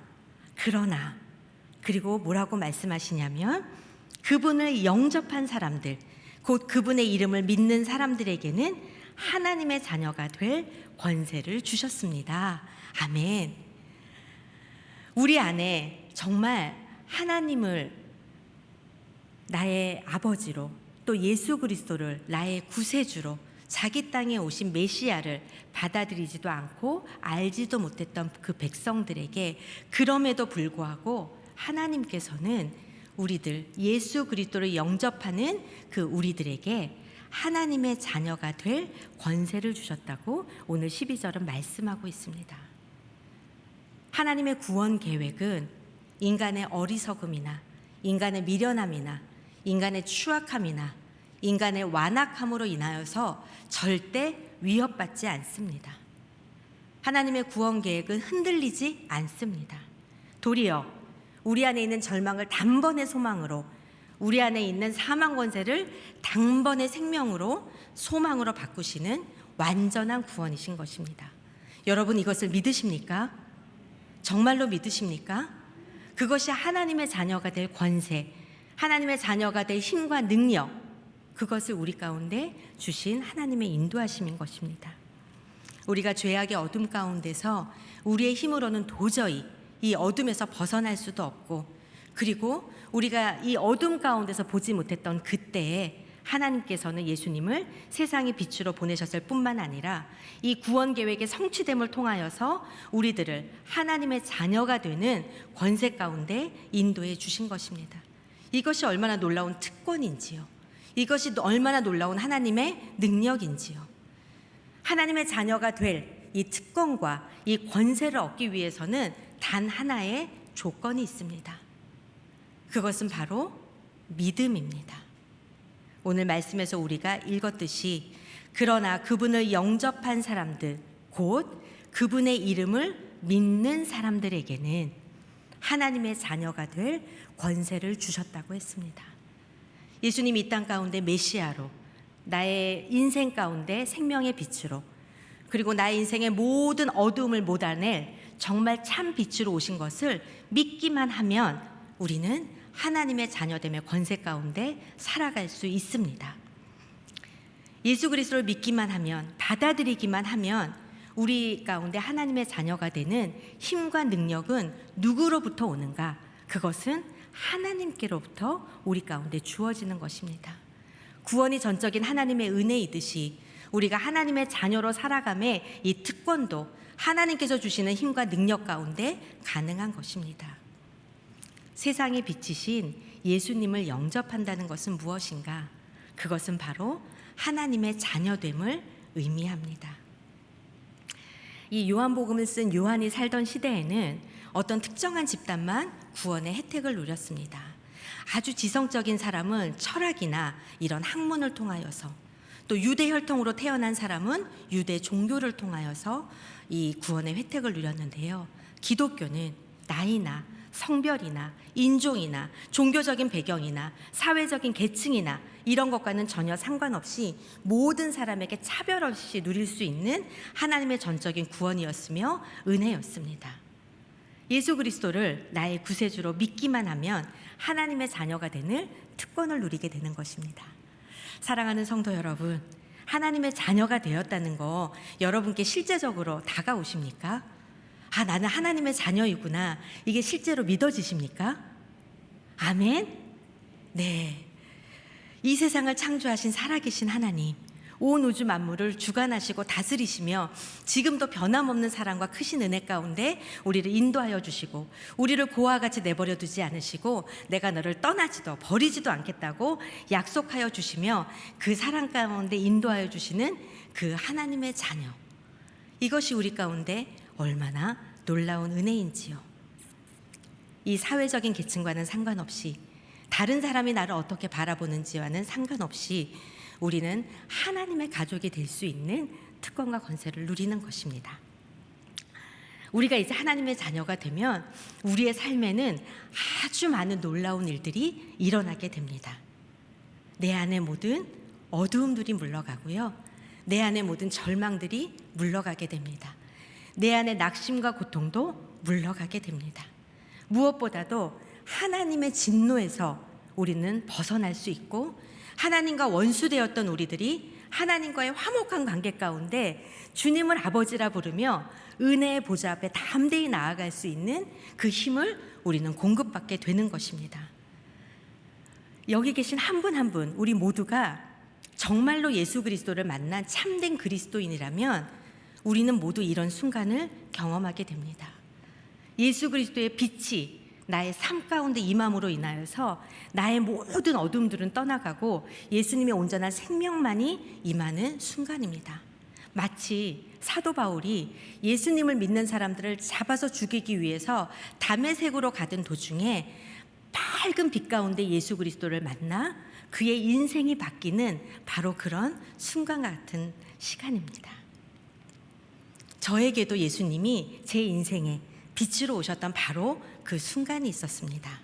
그리고 뭐라고 말씀하시냐면 그분을 영접한 사람들, 곧 그분의 이름을 믿는 사람들에게는 하나님의 자녀가 될 권세를 주셨습니다. 아멘. 우리 안에 정말 하나님을 나의 아버지로, 또 예수 그리스도를 나의 구세주로, 자기 땅에 오신 메시아를 받아들이지도 않고 알지도 못했던 그 백성들에게, 그럼에도 불구하고 하나님께서는 우리들 예수 그리스도를 영접하는 그 우리들에게 하나님의 자녀가 될 권세를 주셨다고 오늘 12절은 말씀하고 있습니다. 하나님의 구원 계획은 인간의 어리석음이나 인간의 미련함이나 인간의 추악함이나 인간의 완악함으로 인하여서 절대 위협받지 않습니다. 하나님의 구원 계획은 흔들리지 않습니다. 도리어 우리 안에 있는 절망을 단번에 소망으로, 우리 안에 있는 사망 권세를 단번에 생명으로, 소망으로 바꾸시는 완전한 구원이신 것입니다. 여러분 이것을 믿으십니까? 정말로 믿으십니까? 그것이 하나님의 자녀가 될 권세, 하나님의 자녀가 될 힘과 능력, 그것을 우리 가운데 주신 하나님의 인도하심인 것입니다. 우리가 죄악의 어둠 가운데서 우리의 힘으로는 도저히 이 어둠에서 벗어날 수도 없고, 그리고 우리가 이 어둠 가운데서 보지 못했던 그때에 하나님께서는 예수님을 세상의 빛으로 보내셨을 뿐만 아니라 이 구원 계획의 성취됨을 통하여서 우리들을 하나님의 자녀가 되는 권세 가운데 인도해 주신 것입니다. 이것이 얼마나 놀라운 특권인지요. 이것이 얼마나 놀라운 하나님의 능력인지요. 하나님의 자녀가 될 이 특권과 이 권세를 얻기 위해서는 단 하나의 조건이 있습니다. 그것은 바로 믿음입니다. 오늘 말씀에서 우리가 읽었듯이 그러나 그분을 영접한 사람들, 곧 그분의 이름을 믿는 사람들에게는 하나님의 자녀가 될 권세를 주셨다고 했습니다. 예수님이 이 땅 가운데 메시아로, 나의 인생 가운데 생명의 빛으로, 그리고 나의 인생의 모든 어두움을 몰아낼 정말 참 빛으로 오신 것을 믿기만 하면 우리는 하나님의 자녀됨의 권세 가운데 살아갈 수 있습니다. 예수 그리스도를 믿기만 하면, 받아들이기만 하면 우리 가운데 하나님의 자녀가 되는 힘과 능력은 누구로부터 오는가? 그것은 하나님께로부터 우리 가운데 주어지는 것입니다. 구원이 전적인 하나님의 은혜이듯이 우리가 하나님의 자녀로 살아감의 이 특권도 하나님께서 주시는 힘과 능력 가운데 가능한 것입니다. 세상에 비치신 예수님을 영접한다는 것은 무엇인가? 그것은 바로 하나님의 자녀됨을 의미합니다. 이 요한복음을 쓴 요한이 살던 시대에는 어떤 특정한 집단만 구원의 혜택을 누렸습니다. 아주 지성적인 사람은 철학이나 이런 학문을 통하여서, 또 유대 혈통으로 태어난 사람은 유대 종교를 통하여서 이 구원의 혜택을 누렸는데요. 기독교는 나이나 성별이나 인종이나 종교적인 배경이나 사회적인 계층이나 이런 것과는 전혀 상관없이 모든 사람에게 차별 없이 누릴 수 있는 하나님의 전적인 구원이었으며 은혜였습니다. 예수 그리스도를 나의 구세주로 믿기만 하면 하나님의 자녀가 되는 특권을 누리게 되는 것입니다. 사랑하는 성도 여러분, 하나님의 자녀가 되었다는 거 여러분께 실제적으로 다가오십니까? 아, 나는 하나님의 자녀이구나. 이게 실제로 믿어지십니까? 아멘? 네. 이 세상을 창조하신 살아계신 하나님, 온 우주 만물을 주관하시고 다스리시며 지금도 변함없는 사랑과 크신 은혜 가운데 우리를 인도하여 주시고 우리를 고아와 같이 내버려 두지 않으시고 내가 너를 떠나지도 버리지도 않겠다고 약속하여 주시며 그 사랑 가운데 인도하여 주시는 그 하나님의 자녀, 이것이 우리 가운데 얼마나 놀라운 은혜인지요. 이 사회적인 계층과는 상관없이, 다른 사람이 나를 어떻게 바라보는지와는 상관없이 우리는 하나님의 가족이 될 수 있는 특권과 권세를 누리는 것입니다. 우리가 이제 하나님의 자녀가 되면 우리의 삶에는 아주 많은 놀라운 일들이 일어나게 됩니다. 내 안의 모든 어두움들이 물러가고요. 내 안의 모든 절망들이 물러가게 됩니다. 내 안의 낙심과 고통도 물러가게 됩니다. 무엇보다도 하나님의 진노에서 우리는 벗어날 수 있고, 하나님과 원수되었던 우리들이 하나님과의 화목한 관계 가운데 주님을 아버지라 부르며 은혜의 보좌 앞에 담대히 나아갈 수 있는 그 힘을 우리는 공급받게 되는 것입니다. 여기 계신 한 분 한 분, 우리 모두가 정말로 예수 그리스도를 만난 참된 그리스도인이라면 우리는 모두 이런 순간을 경험하게 됩니다. 예수 그리스도의 빛이 나의 삶 가운데 임함으로 인하여서 나의 모든 어둠들은 떠나가고 예수님의 온전한 생명만이 임하는 순간입니다. 마치 사도 바울이 예수님을 믿는 사람들을 잡아서 죽이기 위해서 다메섹으로 가던 도중에 밝은 빛 가운데 예수 그리스도를 만나 그의 인생이 바뀌는 바로 그런 순간 같은 시간입니다. 저에게도 예수님이 제 인생에 빛으로 오셨던 바로 그 순간이 있었습니다.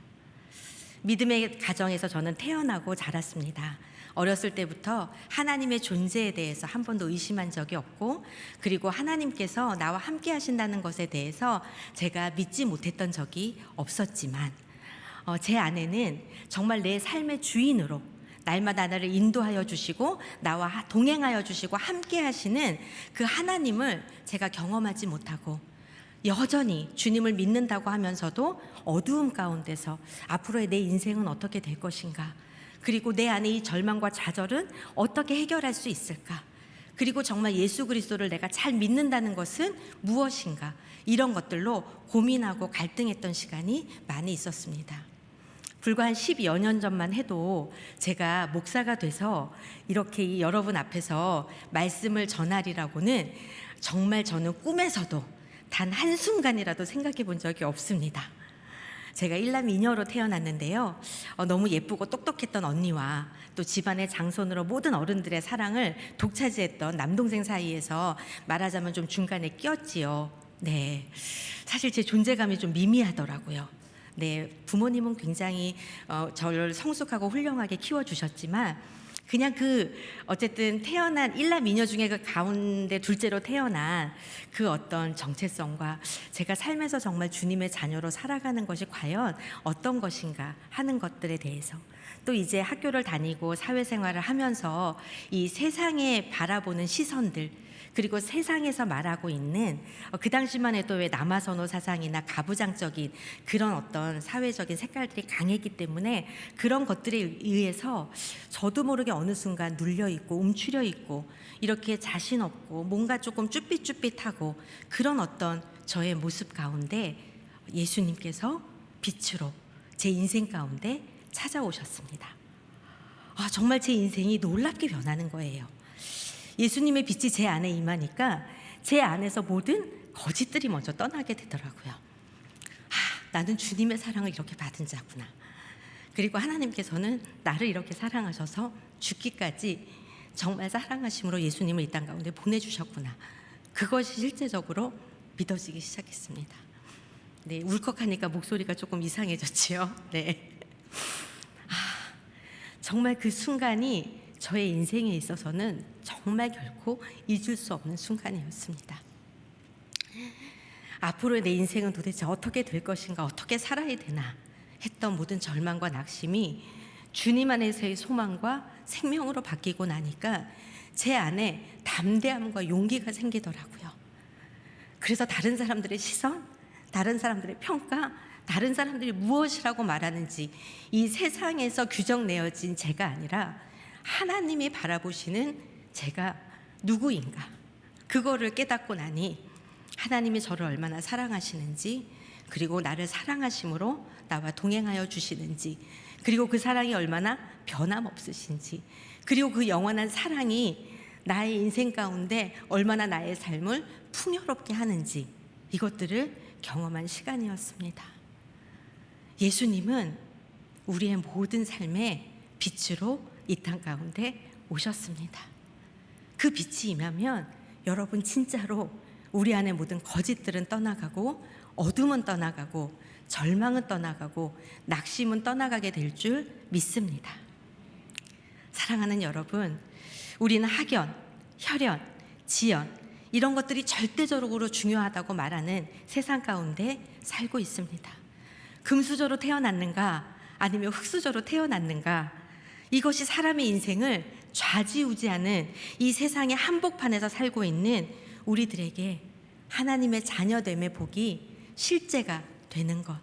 믿음의 가정에서 저는 태어나고 자랐습니다. 어렸을 때부터 하나님의 존재에 대해서 한 번도 의심한 적이 없고, 그리고 하나님께서 나와 함께 하신다는 것에 대해서 제가 믿지 못했던 적이 없었지만, 제 안에는 정말 내 삶의 주인으로 날마다 나를 인도하여 주시고 나와 동행하여 주시고 함께 하시는 그 하나님을 제가 경험하지 못하고, 여전히 주님을 믿는다고 하면서도 어두움 가운데서 앞으로의 내 인생은 어떻게 될 것인가, 그리고 내 안에 이 절망과 좌절은 어떻게 해결할 수 있을까, 그리고 정말 예수 그리스도를 내가 잘 믿는다는 것은 무엇인가, 이런 것들로 고민하고 갈등했던 시간이 많이 있었습니다. 불과 한 10여 년 전만 해도 제가 목사가 돼서 이렇게 여러분 앞에서 말씀을 전하리라고는 정말 저는 꿈에서도 단 한순간이라도 생각해 본 적이 없습니다. 제가 일남 이녀로 태어났는데요. 너무 예쁘고 똑똑했던 언니와 또 집안의 장손으로 모든 어른들의 사랑을 독차지했던 남동생 사이에서 말하자면 좀 중간에 끼었지요. 네, 사실 제 존재감이 좀 미미하더라고요. 네, 부모님은 굉장히 저를 성숙하고 훌륭하게 키워주셨지만 그냥 어쨌든 태어난 일남 이녀 중에 그 가운데 둘째로 태어난 그 어떤 정체성과 제가 삶에서 정말 주님의 자녀로 살아가는 것이 과연 어떤 것인가 하는 것들에 대해서, 또 이제 학교를 다니고 사회생활을 하면서 이 세상에 바라보는 시선들, 그리고 세상에서 말하고 있는 그 당시만 해도 왜 남아선호 사상이나 가부장적인 그런 어떤 사회적인 색깔들이 강했기 때문에 그런 것들에 의해서 저도 모르게 어느 순간 눌려있고 움츠려있고 이렇게 자신 없고 뭔가 조금 쭈삣쭈삣하고 그런 어떤 저의 모습 가운데 예수님께서 빛으로 제 인생 가운데 찾아오셨습니다. 정말 제 인생이 놀랍게 변하는 거예요. 예수님의 빛이 제 안에 임하니까 제 안에서 모든 거짓들이 먼저 떠나게 되더라고요. 나는 주님의 사랑을 이렇게 받은 자구나. 그리고 하나님께서는 나를 이렇게 사랑하셔서 죽기까지 정말 사랑하심으로 예수님을 이 땅 가운데 보내주셨구나. 그것이 실제적으로 믿어지기 시작했습니다. 네, 울컥하니까 목소리가 조금 이상해졌지요. 네. 정말 그 순간이 저의 인생에 있어서는 정말 결코 잊을 수 없는 순간이었습니다. 앞으로의 내 인생은 도대체 어떻게 될 것인가, 어떻게 살아야 되나 했던 모든 절망과 낙심이 주님 안에서의 소망과 생명으로 바뀌고 나니까 제 안에 담대함과 용기가 생기더라고요. 그래서 다른 사람들의 시선, 다른 사람들의 평가, 다른 사람들이 무엇이라고 말하는지 이 세상에서 규정 내어진 제가 아니라 하나님이 바라보시는 제가 누구인가, 그거를 깨닫고 나니 하나님이 저를 얼마나 사랑하시는지, 그리고 나를 사랑하심으로 나와 동행하여 주시는지, 그리고 그 사랑이 얼마나 변함없으신지, 그리고 그 영원한 사랑이 나의 인생 가운데 얼마나 나의 삶을 풍요롭게 하는지, 이것들을 경험한 시간이었습니다. 예수님은 우리의 모든 삶의 빛으로 이 땅 가운데 오셨습니다. 그 빛이 임하면 여러분 진짜로 우리 안의 모든 거짓들은 떠나가고 어둠은 떠나가고 절망은 떠나가고 낙심은 떠나가게 될 줄 믿습니다. 사랑하는 여러분, 우리는 학연, 혈연, 지연 이런 것들이 절대적으로 중요하다고 말하는 세상 가운데 살고 있습니다. 금수저로 태어났는가 아니면 흙수저로 태어났는가, 이것이 사람의 인생을 좌지우지하는 이 세상의 한복판에서 살고 있는 우리들에게 하나님의 자녀됨의 복이 실제가 되는 것,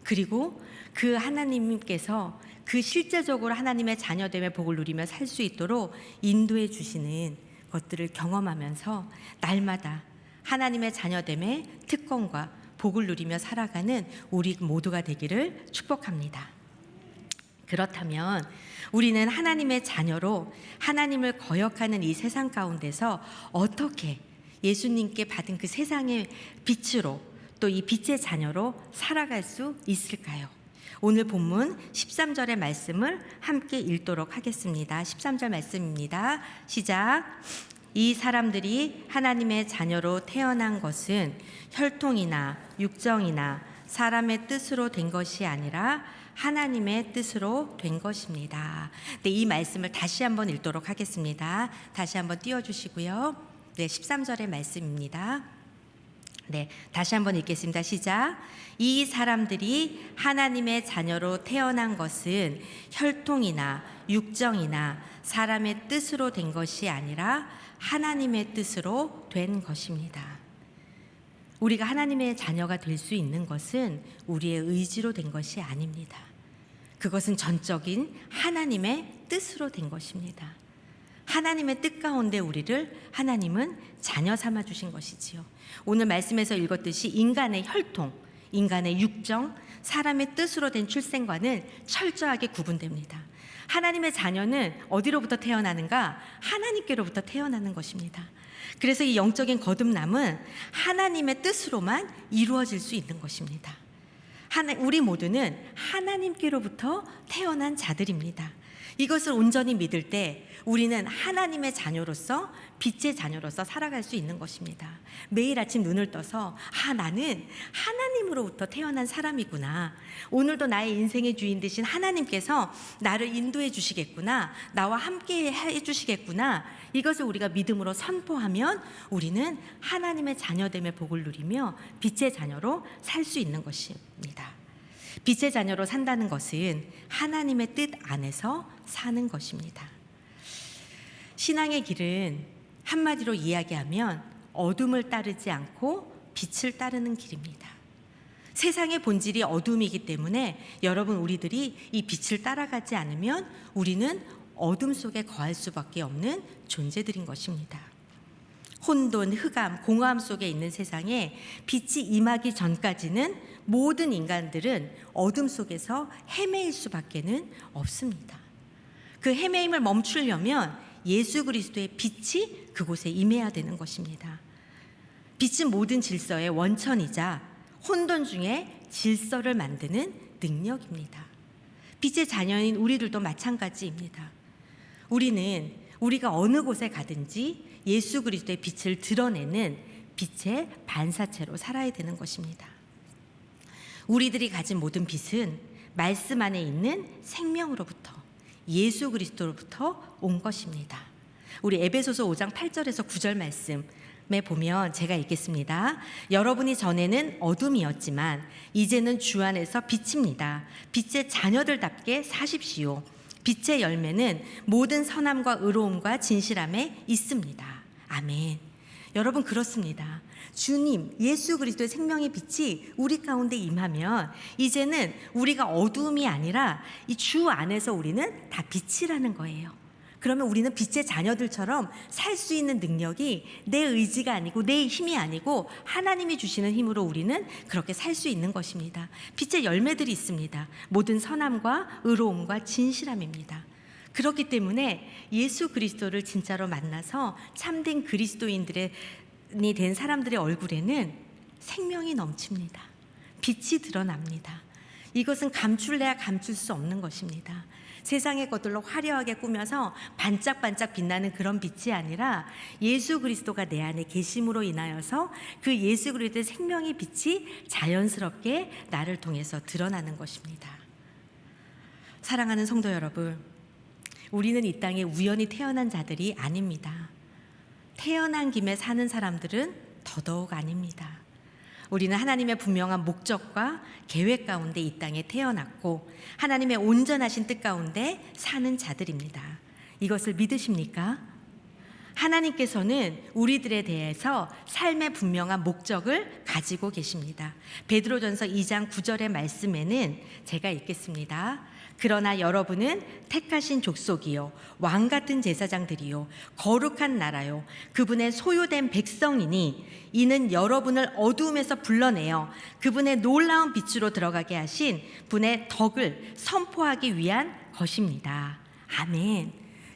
그리고 그 하나님께서 그 실제적으로 하나님의 자녀됨의 복을 누리며 살 수 있도록 인도해 주시는 것들을 경험하면서 날마다 하나님의 자녀됨의 특권과 복을 누리며 살아가는 우리 모두가 되기를 축복합니다. 그렇다면 우리는 하나님의 자녀로 하나님을 거역하는 이 세상 가운데서 어떻게 예수님께 받은 그 세상의 빛으로 또 이 빛의 자녀로 살아갈 수 있을까요? 오늘 본문 13절의 말씀을 함께 읽도록 하겠습니다. 13절 말씀입니다. 시작. 이 사람들이 하나님의 자녀로 태어난 것은 혈통이나 육정이나 사람의 뜻으로 된 것이 아니라 하나님의 뜻으로 된 것입니다. 네, 이 말씀을 다시 한번 읽도록 하겠습니다. 다시 한번 띄워주시고요. 네, 13절의 말씀입니다. 네, 다시 한번 읽겠습니다. 시작. 이 사람들이 하나님의 자녀로 태어난 것은 혈통이나 육정이나 사람의 뜻으로 된 것이 아니라 하나님의 뜻으로 된 것입니다. 우리가 하나님의 자녀가 될 수 있는 것은 우리의 의지로 된 것이 아닙니다. 그것은 전적인 하나님의 뜻으로 된 것입니다. 하나님의 뜻 가운데 우리를 하나님은 자녀 삼아 주신 것이지요. 오늘 말씀에서 읽었듯이 인간의 혈통, 인간의 육정, 사람의 뜻으로 된 출생과는 철저하게 구분됩니다. 하나님의 자녀는 어디로부터 태어나는가? 하나님께로부터 태어나는 것입니다. 그래서 이 영적인 거듭남은 하나님의 뜻으로만 이루어질 수 있는 것입니다. 우리 모두는 하나님께로부터 태어난 자들입니다. 이것을 온전히 믿을 때 우리는 하나님의 자녀로서, 빛의 자녀로서 살아갈 수 있는 것입니다. 매일 아침 눈을 떠서 나는 하나님으로부터 태어난 사람이구나. 오늘도 나의 인생의 주인 되신 하나님께서 나를 인도해 주시겠구나. 나와 함께 해 주시겠구나. 이것을 우리가 믿음으로 선포하면 우리는 하나님의 자녀됨의 복을 누리며 빛의 자녀로 살 수 있는 것입니다. 빛의 자녀로 산다는 것은 하나님의 뜻 안에서 사는 것입니다. 신앙의 길은 한마디로 이야기하면 어둠을 따르지 않고 빛을 따르는 길입니다. 세상의 본질이 어둠이기 때문에 여러분, 우리들이 이 빛을 따라가지 않으면 우리는 어둠 속에 거할 수밖에 없는 존재들인 것입니다. 혼돈, 흑암, 공허함 속에 있는 세상에 빛이 임하기 전까지는 모든 인간들은 어둠 속에서 헤매일 수밖에는 없습니다. 그 헤매임을 멈추려면 예수 그리스도의 빛이 그곳에 임해야 되는 것입니다. 빛은 모든 질서의 원천이자 혼돈 중에 질서를 만드는 능력입니다. 빛의 자녀인 우리들도 마찬가지입니다. 우리는 우리가 어느 곳에 가든지 예수 그리스도의 빛을 드러내는 빛의 반사체로 살아야 되는 것입니다. 우리들이 가진 모든 빛은 말씀 안에 있는 생명으로부터, 예수 그리스도로부터 온 것입니다. 우리 에베소서 5장 8절에서 9절 말씀에 보면 제가 읽겠습니다. 여러분이 전에는 어둠이었지만 이제는 주 안에서 빛입니다. 빛의 자녀들답게 사십시오. 빛의 열매는 모든 선함과 의로움과 진실함에 있습니다. 아멘. 여러분, 그렇습니다. 주님, 예수 그리스도의 생명의 빛이 우리 가운데 임하면 이제는 우리가 어두움이 아니라 이 주 안에서 우리는 다 빛이라는 거예요. 그러면 우리는 빛의 자녀들처럼 살 수 있는 능력이 내 의지가 아니고 내 힘이 아니고 하나님이 주시는 힘으로 우리는 그렇게 살 수 있는 것입니다. 빛의 열매들이 있습니다. 모든 선함과 의로움과 진실함입니다. 그렇기 때문에 예수 그리스도를 진짜로 만나서 참된 그리스도인들이 된 사람들의 얼굴에는 생명이 넘칩니다. 빛이 드러납니다. 이것은 감출래야 감출 수 없는 것입니다. 세상의 것들로 화려하게 꾸며서 반짝반짝 빛나는 그런 빛이 아니라 예수 그리스도가 내 안에 계심으로 인하여서 그 예수 그리스도의 생명의 빛이 자연스럽게 나를 통해서 드러나는 것입니다. 사랑하는 성도 여러분, 우리는 이 땅에 우연히 태어난 자들이 아닙니다. 태어난 김에 사는 사람들은 더더욱 아닙니다. 우리는 하나님의 분명한 목적과 계획 가운데 이 땅에 태어났고 하나님의 온전하신 뜻 가운데 사는 자들입니다. 이것을 믿으십니까? 하나님께서는 우리들에 대해서 삶의 분명한 목적을 가지고 계십니다. 베드로전서 2장 9절의 말씀에는 제가 읽겠습니다. 그러나 여러분은 택하신 족속이요 왕 같은 제사장들이요 거룩한 나라요 그분의 소유된 백성이니 이는 여러분을 어두움에서 불러내어 그분의 놀라운 빛으로 들어가게 하신 분의 덕을 선포하기 위한 것입니다. 아멘.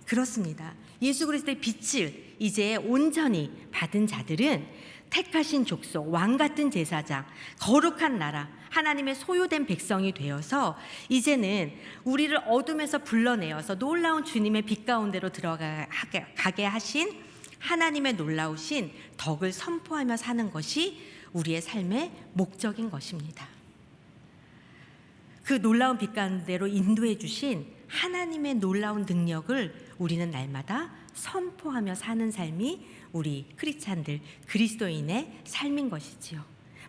그렇습니다. 예수 그리스도의 빛을 이제 온전히 받은 자들은 택하신 족속, 왕 같은 제사장, 거룩한 나라, 하나님의 소유된 백성이 되어서 이제는 우리를 어둠에서 불러내어서 놀라운 주님의 빛 가운데로 들어가게 하신 하나님의 놀라우신 덕을 선포하며 사는 것이 우리의 삶의 목적인 것입니다. 그 놀라운 빛 가운데로 인도해 주신 하나님의 놀라운 능력을 우리는 날마다 선포하며 사는 삶이 우리 크리스찬들, 그리스도인의 삶인 것이지요.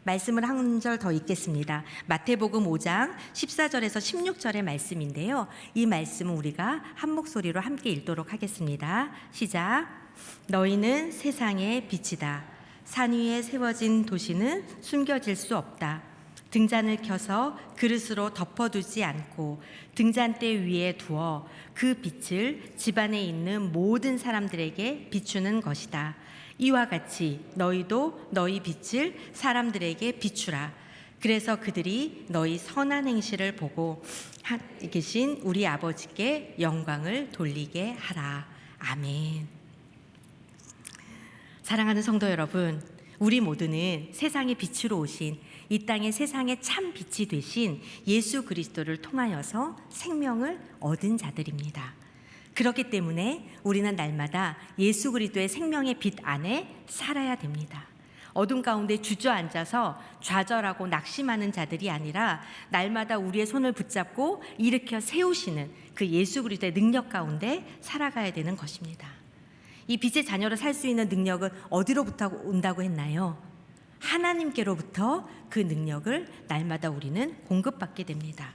말씀을 한 절 더 읽겠습니다. 마태복음 5장 14절에서 16절의 말씀인데요. 이 말씀은 우리가 한 목소리로 함께 읽도록 하겠습니다. 시작. 너희는 세상의 빛이다. 산 위에 세워진 도시는 숨겨질 수 없다. 등잔을 켜서 그릇으로 덮어두지 않고 등잔대 위에 두어 그 빛을 집안에 있는 모든 사람들에게 비추는 것이다. 이와 같이 너희도 너희 빛을 사람들에게 비추라. 그래서 그들이 너희 선한 행실을 보고 계신 우리 아버지께 영광을 돌리게 하라. 아멘. 사랑하는 성도 여러분, 우리 모두는 세상의 빛으로 오신 이 땅의 세상의 참 빛이 되신 예수 그리스도를 통하여서 생명을 얻은 자들입니다. 그렇기 때문에 우리는 날마다 예수 그리스도의 생명의 빛 안에 살아야 됩니다. 어둠 가운데 주저앉아서 좌절하고 낙심하는 자들이 아니라 날마다 우리의 손을 붙잡고 일으켜 세우시는 그 예수 그리스도의 능력 가운데 살아가야 되는 것입니다. 이 빛의 자녀로 살 수 있는 능력은 어디로부터 온다고 했나요? 하나님께로부터 그 능력을 날마다 우리는 공급받게 됩니다.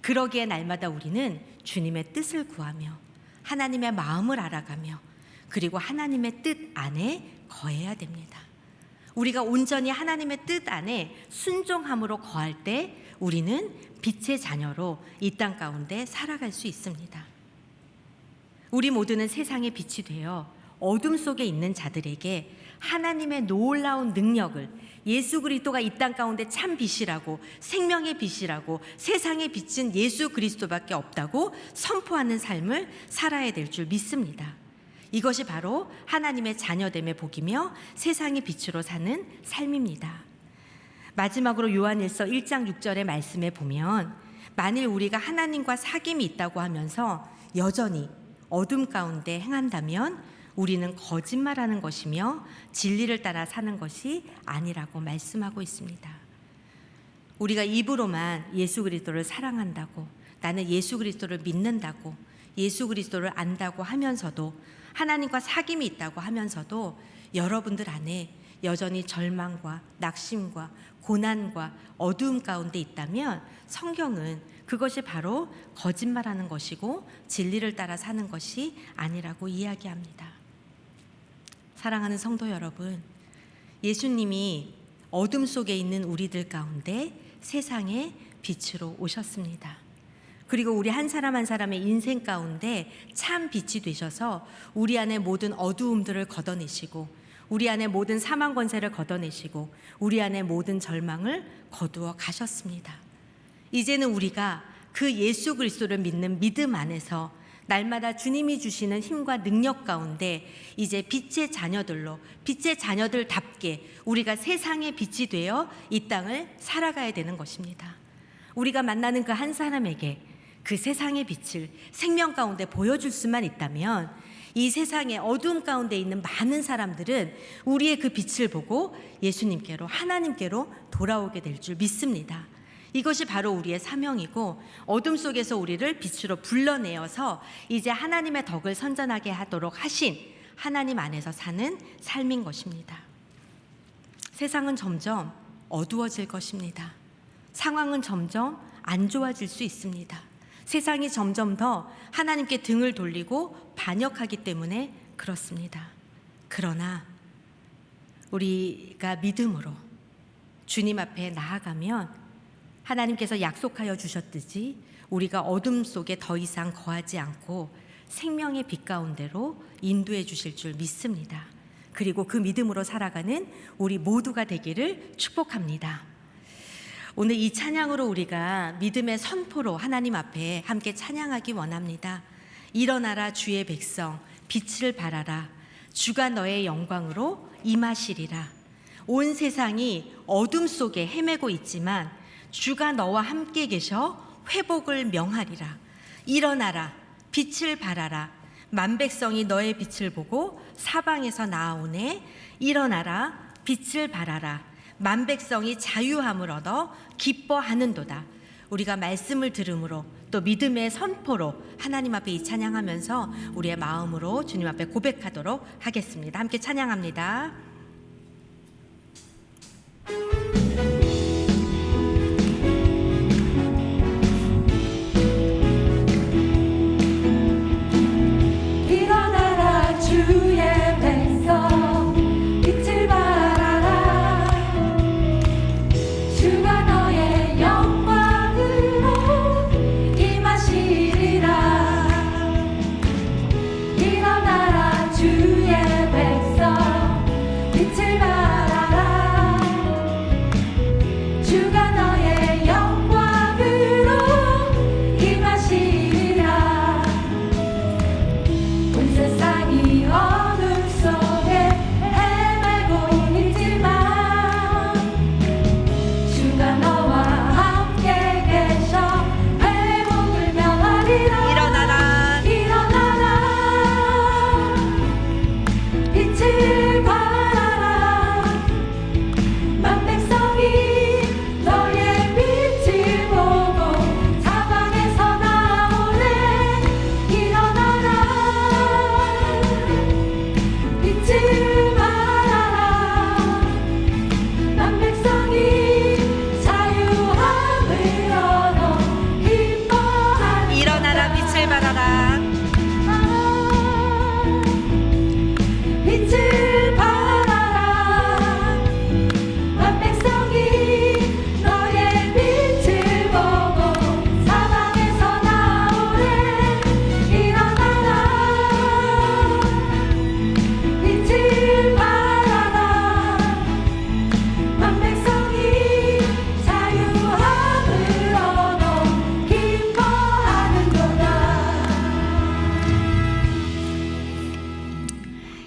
그러기에 날마다 우리는 주님의 뜻을 구하며 하나님의 마음을 알아가며 그리고 하나님의 뜻 안에 거해야 됩니다. 우리가 온전히 하나님의 뜻 안에 순종함으로 거할 때 우리는 빛의 자녀로 이 땅 가운데 살아갈 수 있습니다. 우리 모두는 세상의 빛이 되어 어둠 속에 있는 자들에게 하나님의 놀라운 능력을, 예수 그리스도가 이 땅 가운데 참 빛이라고, 생명의 빛이라고, 세상의 빛은 예수 그리스도밖에 없다고 선포하는 삶을 살아야 될 줄 믿습니다. 이것이 바로 하나님의 자녀됨의 복이며 세상의 빛으로 사는 삶입니다. 마지막으로 요한일서 1장 6절의 말씀에 보면 만일 우리가 하나님과 사귐이 있다고 하면서 여전히 어둠 가운데 행한다면 우리는 거짓말하는 것이며 진리를 따라 사는 것이 아니라고 말씀하고 있습니다. 우리가 입으로만 예수 그리스도를 사랑한다고, 나는 예수 그리스도를 믿는다고, 예수 그리스도를 안다고 하면서도, 하나님과 사귐이 있다고 하면서도 여러분들 안에 여전히 절망과 낙심과 고난과 어두움 가운데 있다면 성경은 그것이 바로 거짓말하는 것이고 진리를 따라 사는 것이 아니라고 이야기합니다. 사랑하는 성도 여러분, 예수님이 어둠 속에 있는 우리들 가운데 세상의 빛으로 오셨습니다. 그리고 우리 한 사람 한 사람의 인생 가운데 참 빛이 되셔서 우리 안에 모든 어두움들을 걷어내시고 우리 안에 모든 사망 권세를 걷어내시고 우리 안에 모든 절망을 거두어 가셨습니다. 이제는 우리가 그 예수 그리스도를 믿는 믿음 안에서 날마다 주님이 주시는 힘과 능력 가운데 이제 빛의 자녀들로, 빛의 자녀들답게 우리가 세상의 빛이 되어 이 땅을 살아가야 되는 것입니다. 우리가 만나는 그 한 사람에게 그 세상의 빛을 생명 가운데 보여줄 수만 있다면 이 세상의 어두움 가운데 있는 많은 사람들은 우리의 그 빛을 보고 예수님께로, 하나님께로 돌아오게 될 줄 믿습니다. 이것이 바로 우리의 사명이고 어둠 속에서 우리를 빛으로 불러내어서 이제 하나님의 덕을 선전하게 하도록 하신 하나님 안에서 사는 삶인 것입니다. 세상은 점점 어두워질 것입니다. 상황은 점점 안 좋아질 수 있습니다. 세상이 점점 더 하나님께 등을 돌리고 반역하기 때문에 그렇습니다. 그러나 우리가 믿음으로 주님 앞에 나아가면 하나님께서 약속하여 주셨듯이 우리가 어둠 속에 더 이상 거하지 않고 생명의 빛 가운데로 인도해 주실 줄 믿습니다. 그리고 그 믿음으로 살아가는 우리 모두가 되기를 축복합니다. 오늘 이 찬양으로 우리가 믿음의 선포로 하나님 앞에 함께 찬양하기 원합니다. 일어나라 주의 백성, 빛을 발하라. 주가 너의 영광으로 임하시리라. 온 세상이 어둠 속에 헤매고 있지만 주가 너와 함께 계셔 회복을 명하리라. 일어나라, 빛을 발하라. 만백성이 너의 빛을 보고 사방에서 나아오네. 일어나라, 빛을 발하라. 만백성이 자유함을 얻어 기뻐하는도다. 우리가 말씀을 들음으로 또 믿음의 선포로 하나님 앞에 이 찬양하면서 우리의 마음으로 주님 앞에 고백하도록 하겠습니다. 함께 찬양합니다.
일어나라 주의 백성, 빛을 발하라.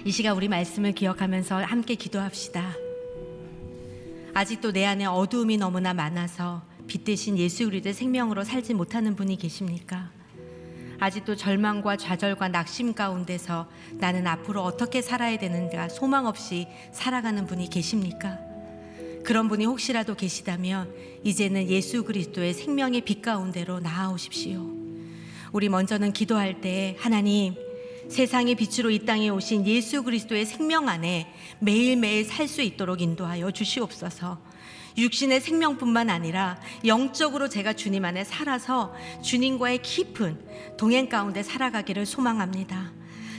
이 시간 우리 말씀을 기억하면서 함께 기도합시다. 아직도 내 안에 어두움이 너무나 많아서 빛 대신 예수 그리스도의 생명으로 살지 못하는 분이 계십니까? 아직도 절망과 좌절과 낙심 가운데서 나는 앞으로 어떻게 살아야 되는가 소망 없이 살아가는 분이 계십니까? 그런 분이 혹시라도 계시다면 이제는 예수 그리스도의 생명의 빛 가운데로 나아오십시오. 우리 먼저는 기도할 때 하나님, 세상의 빛으로 이 땅에 오신 예수 그리스도의 생명 안에 매일매일 살 수 있도록 인도하여 주시옵소서. 육신의 생명뿐만 아니라 영적으로 제가 주님 안에 살아서 주님과의 깊은 동행 가운데 살아가기를 소망합니다.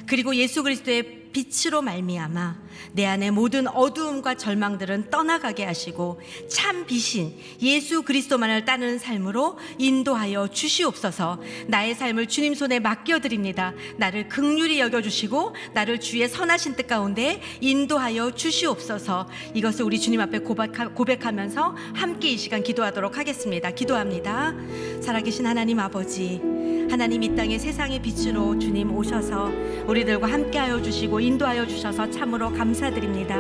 그리고 예수 그리스도의 빛으로 말미암아 내 안에 모든 어두움과 절망들은 떠나가게 하시고 참 빛인 예수 그리스도만을 따르는 삶으로 인도하여 주시옵소서. 나의 삶을 주님 손에 맡겨드립니다. 나를 긍휼히 여겨주시고 나를 주의 선하신 뜻 가운데 인도하여 주시옵소서. 이것을 우리 주님 앞에 고백하면서 함께 이 시간 기도하도록 하겠습니다. 기도합니다. 살아계신 하나님 아버지, 하나님 이 땅에 세상의 빛으로 주님 오셔서 우리들과 함께하여 주시고 인도하여 주셔서 참으로 감사드립니다.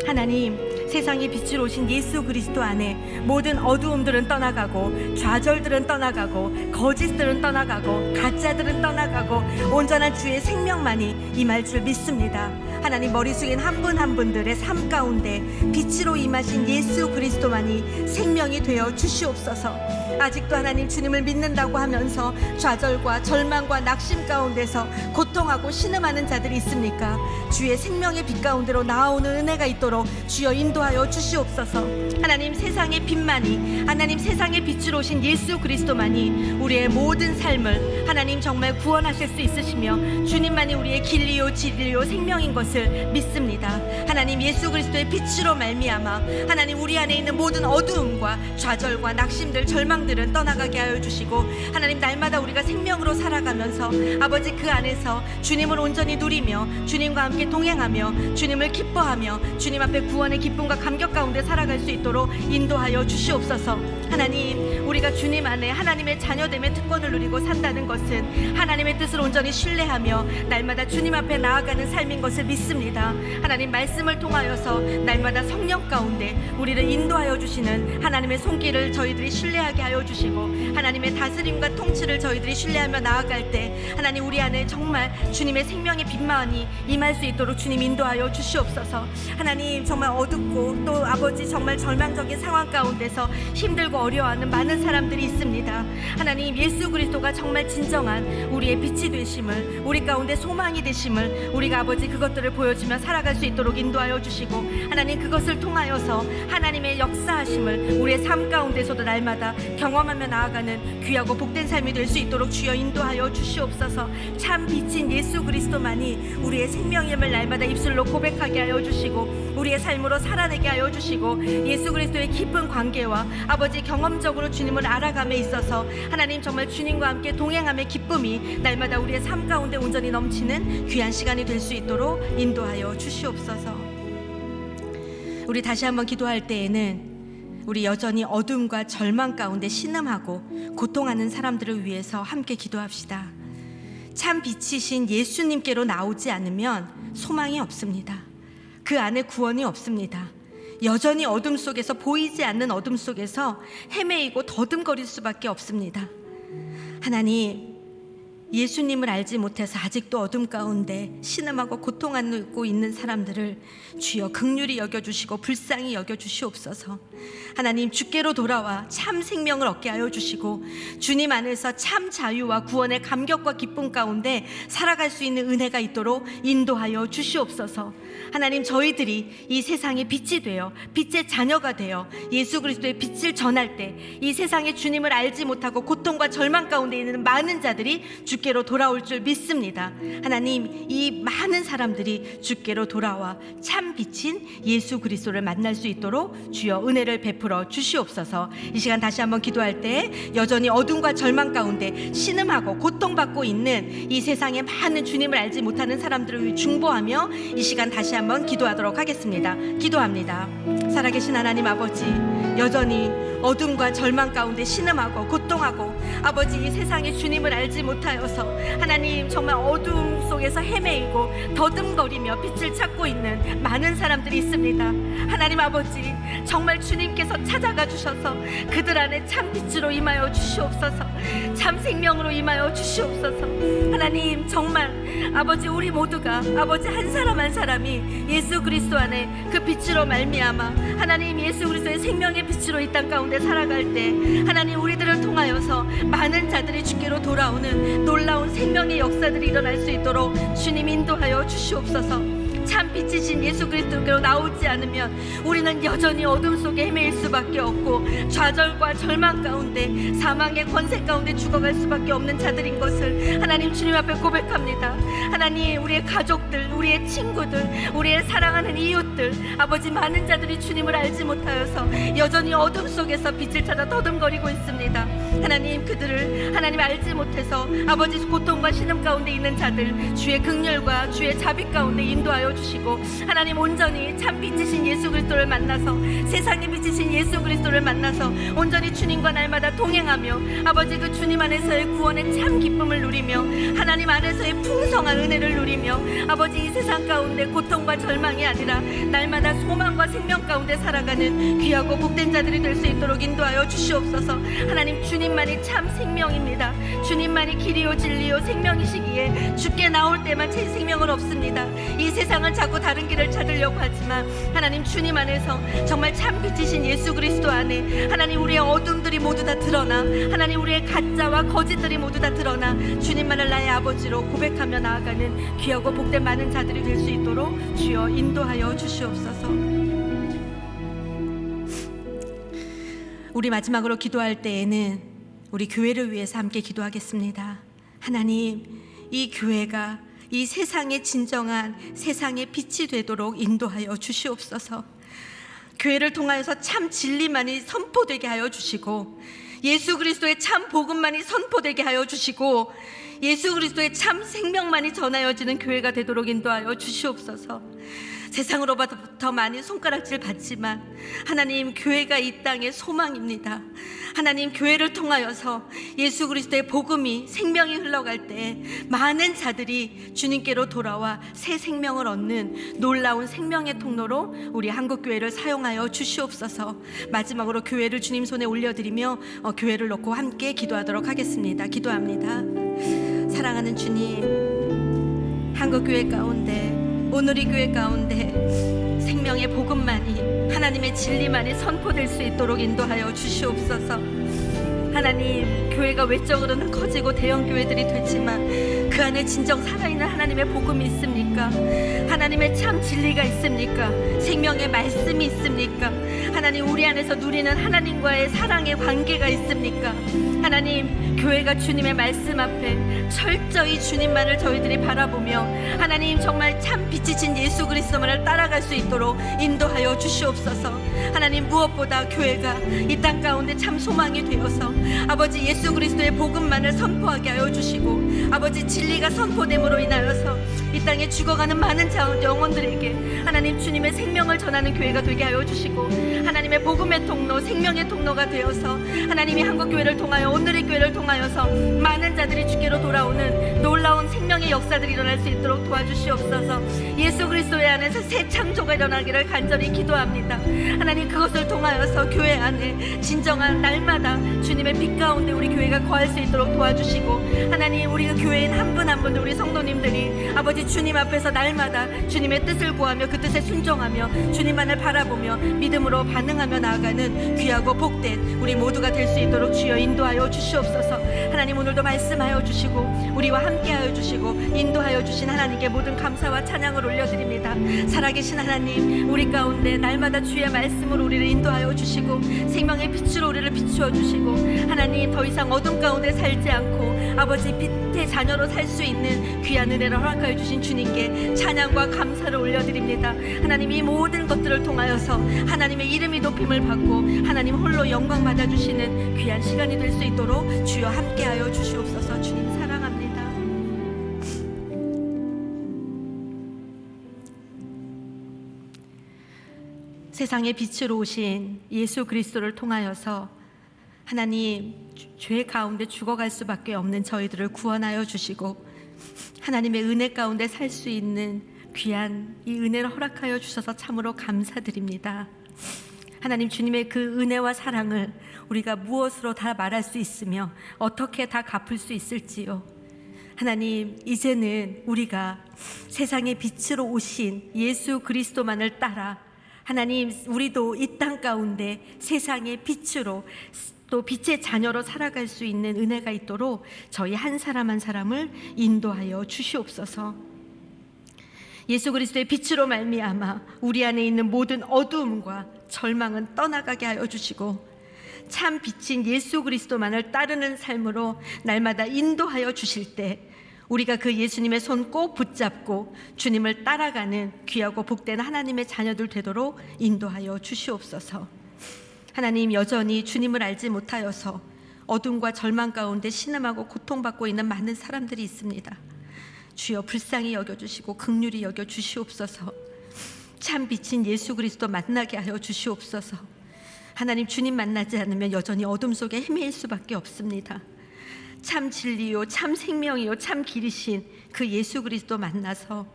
하나님, 세상의 빛으로 오신 예수 그리스도 안에 모든 어두움들은 떠나가고 좌절들은 떠나가고 거짓들은 떠나가고 가짜들은 떠나가고 온전한 주의 생명만이 임할 줄 믿습니다. 하나님, 머리 숙인 한 분 한 분들의 삶 가운데 빛으로 임하신 예수 그리스도만이 생명이 되어 주시옵소서. 아직도 하나님 주님을 믿는다고 하면서 좌절과 절망과 낙심 가운데서 고통하고 신음하는 자들이 있습니까? 주의 생명의 빛 가운데로 나아오는 은혜가 있도록 주여 인도하여 주시옵소서. 하나님, 세상의 빛만이, 하나님 세상의 빛으로 오신 예수 그리스도만이 우리의 모든 삶을 하나님 정말 구원하실 수 있으시며 주님만이 우리의 길이요 진리요 생명인 것을 믿습니다. 하나님, 예수 그리스도의 빛으로 말미암아 하나님 우리 안에 있는 모든 어두움과 좌절과 낙심들 절망들은 떠나가게 하여 주시고 하나님, 날마다 우리가 생명으로 살아가면서 아버지 그 안에서 주님을 온전히 누리며 주님과 함께 동행하며 주님을 기뻐하며 주님 앞에 구원의 기쁨과 감격 가운데 살아갈 수 있도록 인도하여 주시옵소서. 하나님, 우리가 주님 안에 하나님의 자녀됨의 특권을 누리고 산다는 것은 하나님의 뜻을 온전히 신뢰하며 날마다 주님 앞에 나아가는 삶인 것을 믿습니다. 하나님, 말씀을 통하여서 날마다 성령 가운데 우리를 인도하여 주시는 하나님의 손길을 저희들이 신뢰하게 하여 주시고 하나님의 다스림과 통치를 저희들이 신뢰하며 나아갈 때 하나님 우리 안에 정말 주님의 생명의 빛만이 임할 수 있도록 주님 인도하여 주시옵소서. 하나님, 정말 어둡고 또 아버지 정말 절망적인 상황 가운데서 힘들고 어려워하는 많은 사람들이 있습니다. 하나님, 예수 그리스도가 정말 진정한 우리의 빛이 되심을, 우리 가운데 소망이 되심을 우리가 아버지 그것들을 보여주며 살아갈 수 있도록 인도하여 주시고 하나님, 그것을 통하여서 하나님의 역사하심을 우리의 삶 가운데서도 날마다 경험하며 나아가는 귀하고 복된 삶이 될 수 있도록 주여 인도하여 주시옵소서. 참 빛인 예수 그리스도만이 우리의 생명임을 날마다 입술로 고백하게 하여 주시고 우리의 삶으로 살아내게 하여 주시고 예수 그리스도의 깊은 관계와 아버지 경험적으로 주님을 알아감에 있어서 하나님 정말 주님과 함께 동행함의 기쁨이 날마다 우리의 삶 가운데 온전히 넘치는 귀한 시간이 될 수 있도록 인도하여 주시옵소서. 우리 다시 한번 기도할 때에는 우리 여전히 어둠과 절망 가운데 신음하고 고통하는 사람들을 위해서 함께 기도합시다. 참 빛이신 예수님께로 나오지 않으면 소망이 없습니다. 그 안에 구원이 없습니다. 여전히 어둠 속에서, 보이지 않는 어둠 속에서 헤매이고 더듬거릴 수밖에 없습니다. 하나님, 예수님을 알지 못해서 아직도 어둠 가운데 신음하고 고통하고 있는 사람들을 주여 긍휼히 여겨주시고 불쌍히 여겨주시옵소서. 하나님, 주께로 돌아와 참 생명을 얻게 하여 주시고 주님 안에서 참 자유와 구원의 감격과 기쁨 가운데 살아갈 수 있는 은혜가 있도록 인도하여 주시옵소서. 하나님, 저희들이 이 세상의 빛이 되어 빛의 자녀가 되어 예수 그리스도의 빛을 전할 때 이 세상에 주님을 알지 못하고 고통과 절망 가운데 있는 많은 자들이 주께로 돌아올 줄 믿습니다. 하나님, 이 많은 사람들이 주께로 돌아와 참 빛인 예수 그리스도를 만날 수 있도록 주여 은혜를 베풀어 주시옵소서. 이 시간 다시 한번 기도할 때 여전히 어둠과 절망 가운데 신음하고 고통받고 있는 이 세상에 많은 주님을 알지 못하는 사람들을 위해 중보하며 이 시간 다시 한번 기도하도록 하겠습니다. 기도합니다. 살아계신 하나님 아버지, 여전히 어둠과 절망 가운데 신음하고 고통하고 아버지 이 세상에 주님을 알지 못하여서 하나님 정말 어둠 속에서 헤매이고 더듬거리며 빛을 찾고 있는 많은 사람들이 있습니다. 하나님 아버지 정말 주님께서 찾아가 주셔서 그들 안에 참 빛으로 임하여 주시옵소서. 참 생명으로 임하여 주시옵소서. 하나님 정말 아버지 우리 모두가 아버지 한 사람 한 사람이 예수 그리스도 안에 그 빛으로 말미암아 하나님 예수 그리스도의 생명의 빛으로 이 땅 가운데 살아갈 때 하나님 우리들을 통하여서 많은 자들이 주께로 돌아오는 놀라운 생명의 역사들이 일어날 수 있도록 주님 인도하여 주시옵소서. 참 빛이신 예수 그리스도께로 나오지 않으면 우리는 여전히 어둠 속에 헤매일 수밖에 없고 좌절과 절망 가운데 사망의 권세 가운데 죽어갈 수밖에 없는 자들인 것을 하나님 주님 앞에 고백합니다. 하나님 우리의 가족들, 우리의 친구들, 우리의 사랑하는 이웃들 아버지 많은 자들이 주님을 알지 못하여서 여전히 어둠 속에서 빛을 찾아 더듬거리고 있습니다. 하나님 그들을 하나님 알지 못해서 아버지 고통과 신음 가운데 있는 자들 주의 긍휼과 주의 자비 가운데 인도하여 주시고 하나님 온전히 참 빛이신 예수 그리스도를 만나서 세상의 빛이신 예수 그리스도를 만나서 온전히 주님과 날마다 동행하며 아버지 그 주님 안에서의 구원의 참 기쁨을 누리며 하나님 안에서의 풍성한 은혜를 누리며 아버지 이 세상 가운데 고통과 절망이 아니라 날마다 소망과 생명 가운데 살아가는 귀하고 복된 자들이 될 수 있도록 인도하여 주시옵소서. 하나님 주님만이 참 생명입니다. 주님만이 길이요 진리요 생명이시기에 주께 나올 때만 제 생명은 없습니다. 이 세상은 자꾸 다른 길을 찾으려고 하지만 하나님 주님 안에서 정말 참 빛이신 예수 그리스도 안에 하나님 우리의 어둠들이 모두 다 드러나 하나님 우리의 가짜와 거짓들이 모두 다 드러나 주님만을 나의 아버지로 고백하며 나아가는 귀하고 복된 많은 자들이 될 수 있도록 주여 인도하여 주시옵소서. 우리 마지막으로 기도할 때에는 우리 교회를 위해서 함께 기도하겠습니다. 하나님 이 교회가 이 세상의 진정한 세상의 빛이 되도록 인도하여 주시옵소서. 교회를 통하여서 참 진리만이 선포되게 하여 주시고 예수 그리스도의 참 복음만이 선포되게 하여 주시고 예수 그리스도의 참 생명만이 전하여지는 교회가 되도록 인도하여 주시옵소서. 세상으로부터 많이 손가락질 받지만 하나님 교회가 이 땅의 소망입니다. 하나님 교회를 통하여서 예수 그리스도의 복음이 생명이 흘러갈 때 많은 자들이 주님께로 돌아와 새 생명을 얻는 놀라운 생명의 통로로 우리 한국교회를 사용하여 주시옵소서. 마지막으로 교회를 주님 손에 올려드리며 교회를 놓고 함께 기도하도록 하겠습니다. 기도합니다. 사랑하는 주님, 한국교회 가운데 오늘의 교회 가운데 생명의 복음만이 하나님의 진리만이 선포될 수 있도록 인도하여 주시옵소서. 하나님 교회가 외적으로는 커지고 대형 교회들이 되지만 그 안에 진정 살아있는 하나님의 복음이 있습니까? 하나님의 참 진리가 있습니까? 생명의 말씀이 있습니까? 하나님 우리 안에서 누리는 하나님과의 사랑의 관계가 있습니까? 하나님 교회가 주님의 말씀 앞에 철저히 주님만을 저희들이 바라보며 하나님 정말 참 빛이신 예수 그리스도만을 따라갈 수 있도록 인도하여 주시옵소서. 하나님 무엇보다 교회가 이 땅 가운데 참 소망이 되어서 아버지 예수 그리스도의 복음만을 선포하게 하여 주시고 아버지 진리가 선포됨으로 인하여서 이 땅에 죽어가는 많은 영혼들에게 하나님 주님의 생명을 전하는 교회가 되게 하여 주시고 하나님의 복음의 통로 생명의 통로가 되어서 하나님이 한국교회를 통하여 오늘의 교회를 통하여서 많은 자들이 주께로 돌아오는 놀라운 생명의 역사들이 일어날 수 있도록 도와주시옵소서. 예수 그리스도의 안에서 새 창조가 일어나기를 간절히 기도합니다. 하나님 그것을 통하여서 교회 안에 진정한 날마다 주님의 빛 가운데 우리 교회가 거할 수 있도록 도와주시고 하나님 우리가 교회인 한 분 한 분 우리 성도님들이 아버지 주님 앞에서 날마다 주님의 뜻을 구하며 그 뜻에 순종하며 주님만을 바라보며 믿음으로 반응하며 나아가는 귀하고 복된 우리 모두가 될 수 있도록 주여 인도하여 주시옵소서. 하나님 오늘도 말씀하여 주시고 우리와 함께하여 주시고 인도하여 주신 하나님께 모든 감사와 찬양을 올려드립니다. 살아계신 하나님 우리 가운데 날마다 주의 말씀으로 우리를 인도하여 주시고 생명의 빛으로 우리를 비추어 주시고 하나님 더 이상 어둠 가운데 살지 않고 아버지 빛의 자녀로 살 수 있는 귀한 은혜를 허락하여 주신 주님께 찬양과 감사를 올려드립니다. 하나님 이 모든 것들을 통하여서 하나님의 이름이 높임을 받고 하나님 홀로 영광 받아주시는 귀한 시간이 될 수 있도록 주여 함께하여 주시옵소서. 주님 사랑합니다. 세상의 빛으로 오신 예수 그리스도를 통하여서 하나님 죄 가운데 죽어갈 수밖에 없는 저희들을 구원하여 주시고 하나님의 은혜 가운데 살 수 있는 귀한 이 은혜를 허락하여 주셔서 참으로 감사드립니다. 하나님, 주님의 그 은혜와 사랑을 우리가 무엇으로 다 말할 수 있으며 어떻게 다 갚을 수 있을지요. 하나님, 이제는 우리가 세상의 빛으로 오신 예수 그리스도만을 따라 하나님, 우리도 이 땅 가운데 세상의 빛으로 또 빛의 자녀로 살아갈 수 있는 은혜가 있도록 저희 한 사람 한 사람을 인도하여 주시옵소서. 예수 그리스도의 빛으로 말미암아 우리 안에 있는 모든 어두움과 절망은 떠나가게 하여 주시고 참 빛인 예수 그리스도만을 따르는 삶으로 날마다 인도하여 주실 때 우리가 그 예수님의 손 꼭 붙잡고 주님을 따라가는 귀하고 복된 하나님의 자녀들 되도록 인도하여 주시옵소서. 하나님, 여전히 주님을 알지 못하여서 어둠과 절망 가운데 신음하고 고통받고 있는 많은 사람들이 있습니다. 주여 불쌍히 여겨주시고 긍휼히 여겨주시옵소서. 참 빛인 예수 그리스도 만나게 하여 주시옵소서. 하나님, 주님 만나지 않으면 여전히 어둠 속에 헤매일 수밖에 없습니다. 참 진리요 참 생명이요 참 길이신 그 예수 그리스도 만나서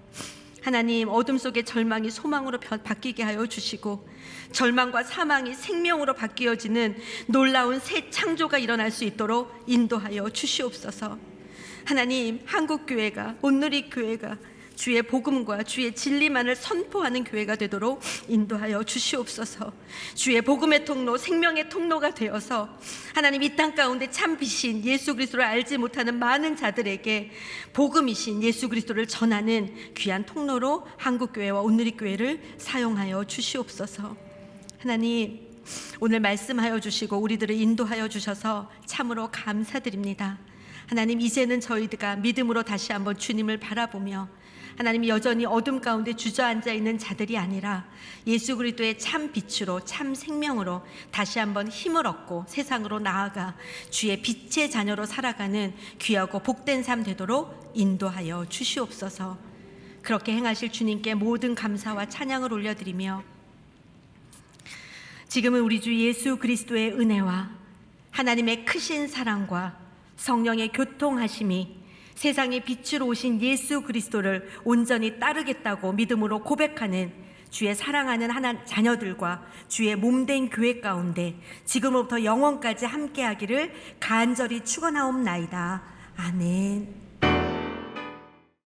하나님, 어둠 속의 절망이 소망으로 바뀌게 하여 주시고 절망과 사망이 생명으로 바뀌어지는 놀라운 새 창조가 일어날 수 있도록 인도하여 주시옵소서. 하나님, 한국교회가, 온누리교회가 주의 복음과 주의 진리만을 선포하는 교회가 되도록 인도하여 주시옵소서. 주의 복음의 통로, 생명의 통로가 되어서 하나님, 이 땅 가운데 참 빛인 예수 그리스도를 알지 못하는 많은 자들에게 복음이신 예수 그리스도를 전하는 귀한 통로로 한국교회와 온누리교회를 사용하여 주시옵소서. 하나님, 오늘 말씀하여 주시고 우리들을 인도하여 주셔서 참으로 감사드립니다. 하나님, 이제는 저희가 믿음으로 다시 한번 주님을 바라보며 하나님, 여전히 어둠 가운데 주저앉아 있는 자들이 아니라 예수 그리스도의 참 빛으로 참 생명으로 다시 한번 힘을 얻고 세상으로 나아가 주의 빛의 자녀로 살아가는 귀하고 복된 삶 되도록 인도하여 주시옵소서. 그렇게 행하실 주님께 모든 감사와 찬양을 올려드리며 지금은 우리 주 예수 그리스도의 은혜와 하나님의 크신 사랑과 성령의 교통하심이 세상의 빛으로 오신 예수 그리스도를 온전히 따르겠다고 믿음으로 고백하는 주의 사랑하는 하나님 자녀들과 주의 몸된 교회 가운데 지금부터 영원까지 함께하기를 간절히 축원하옵나이다. 아멘.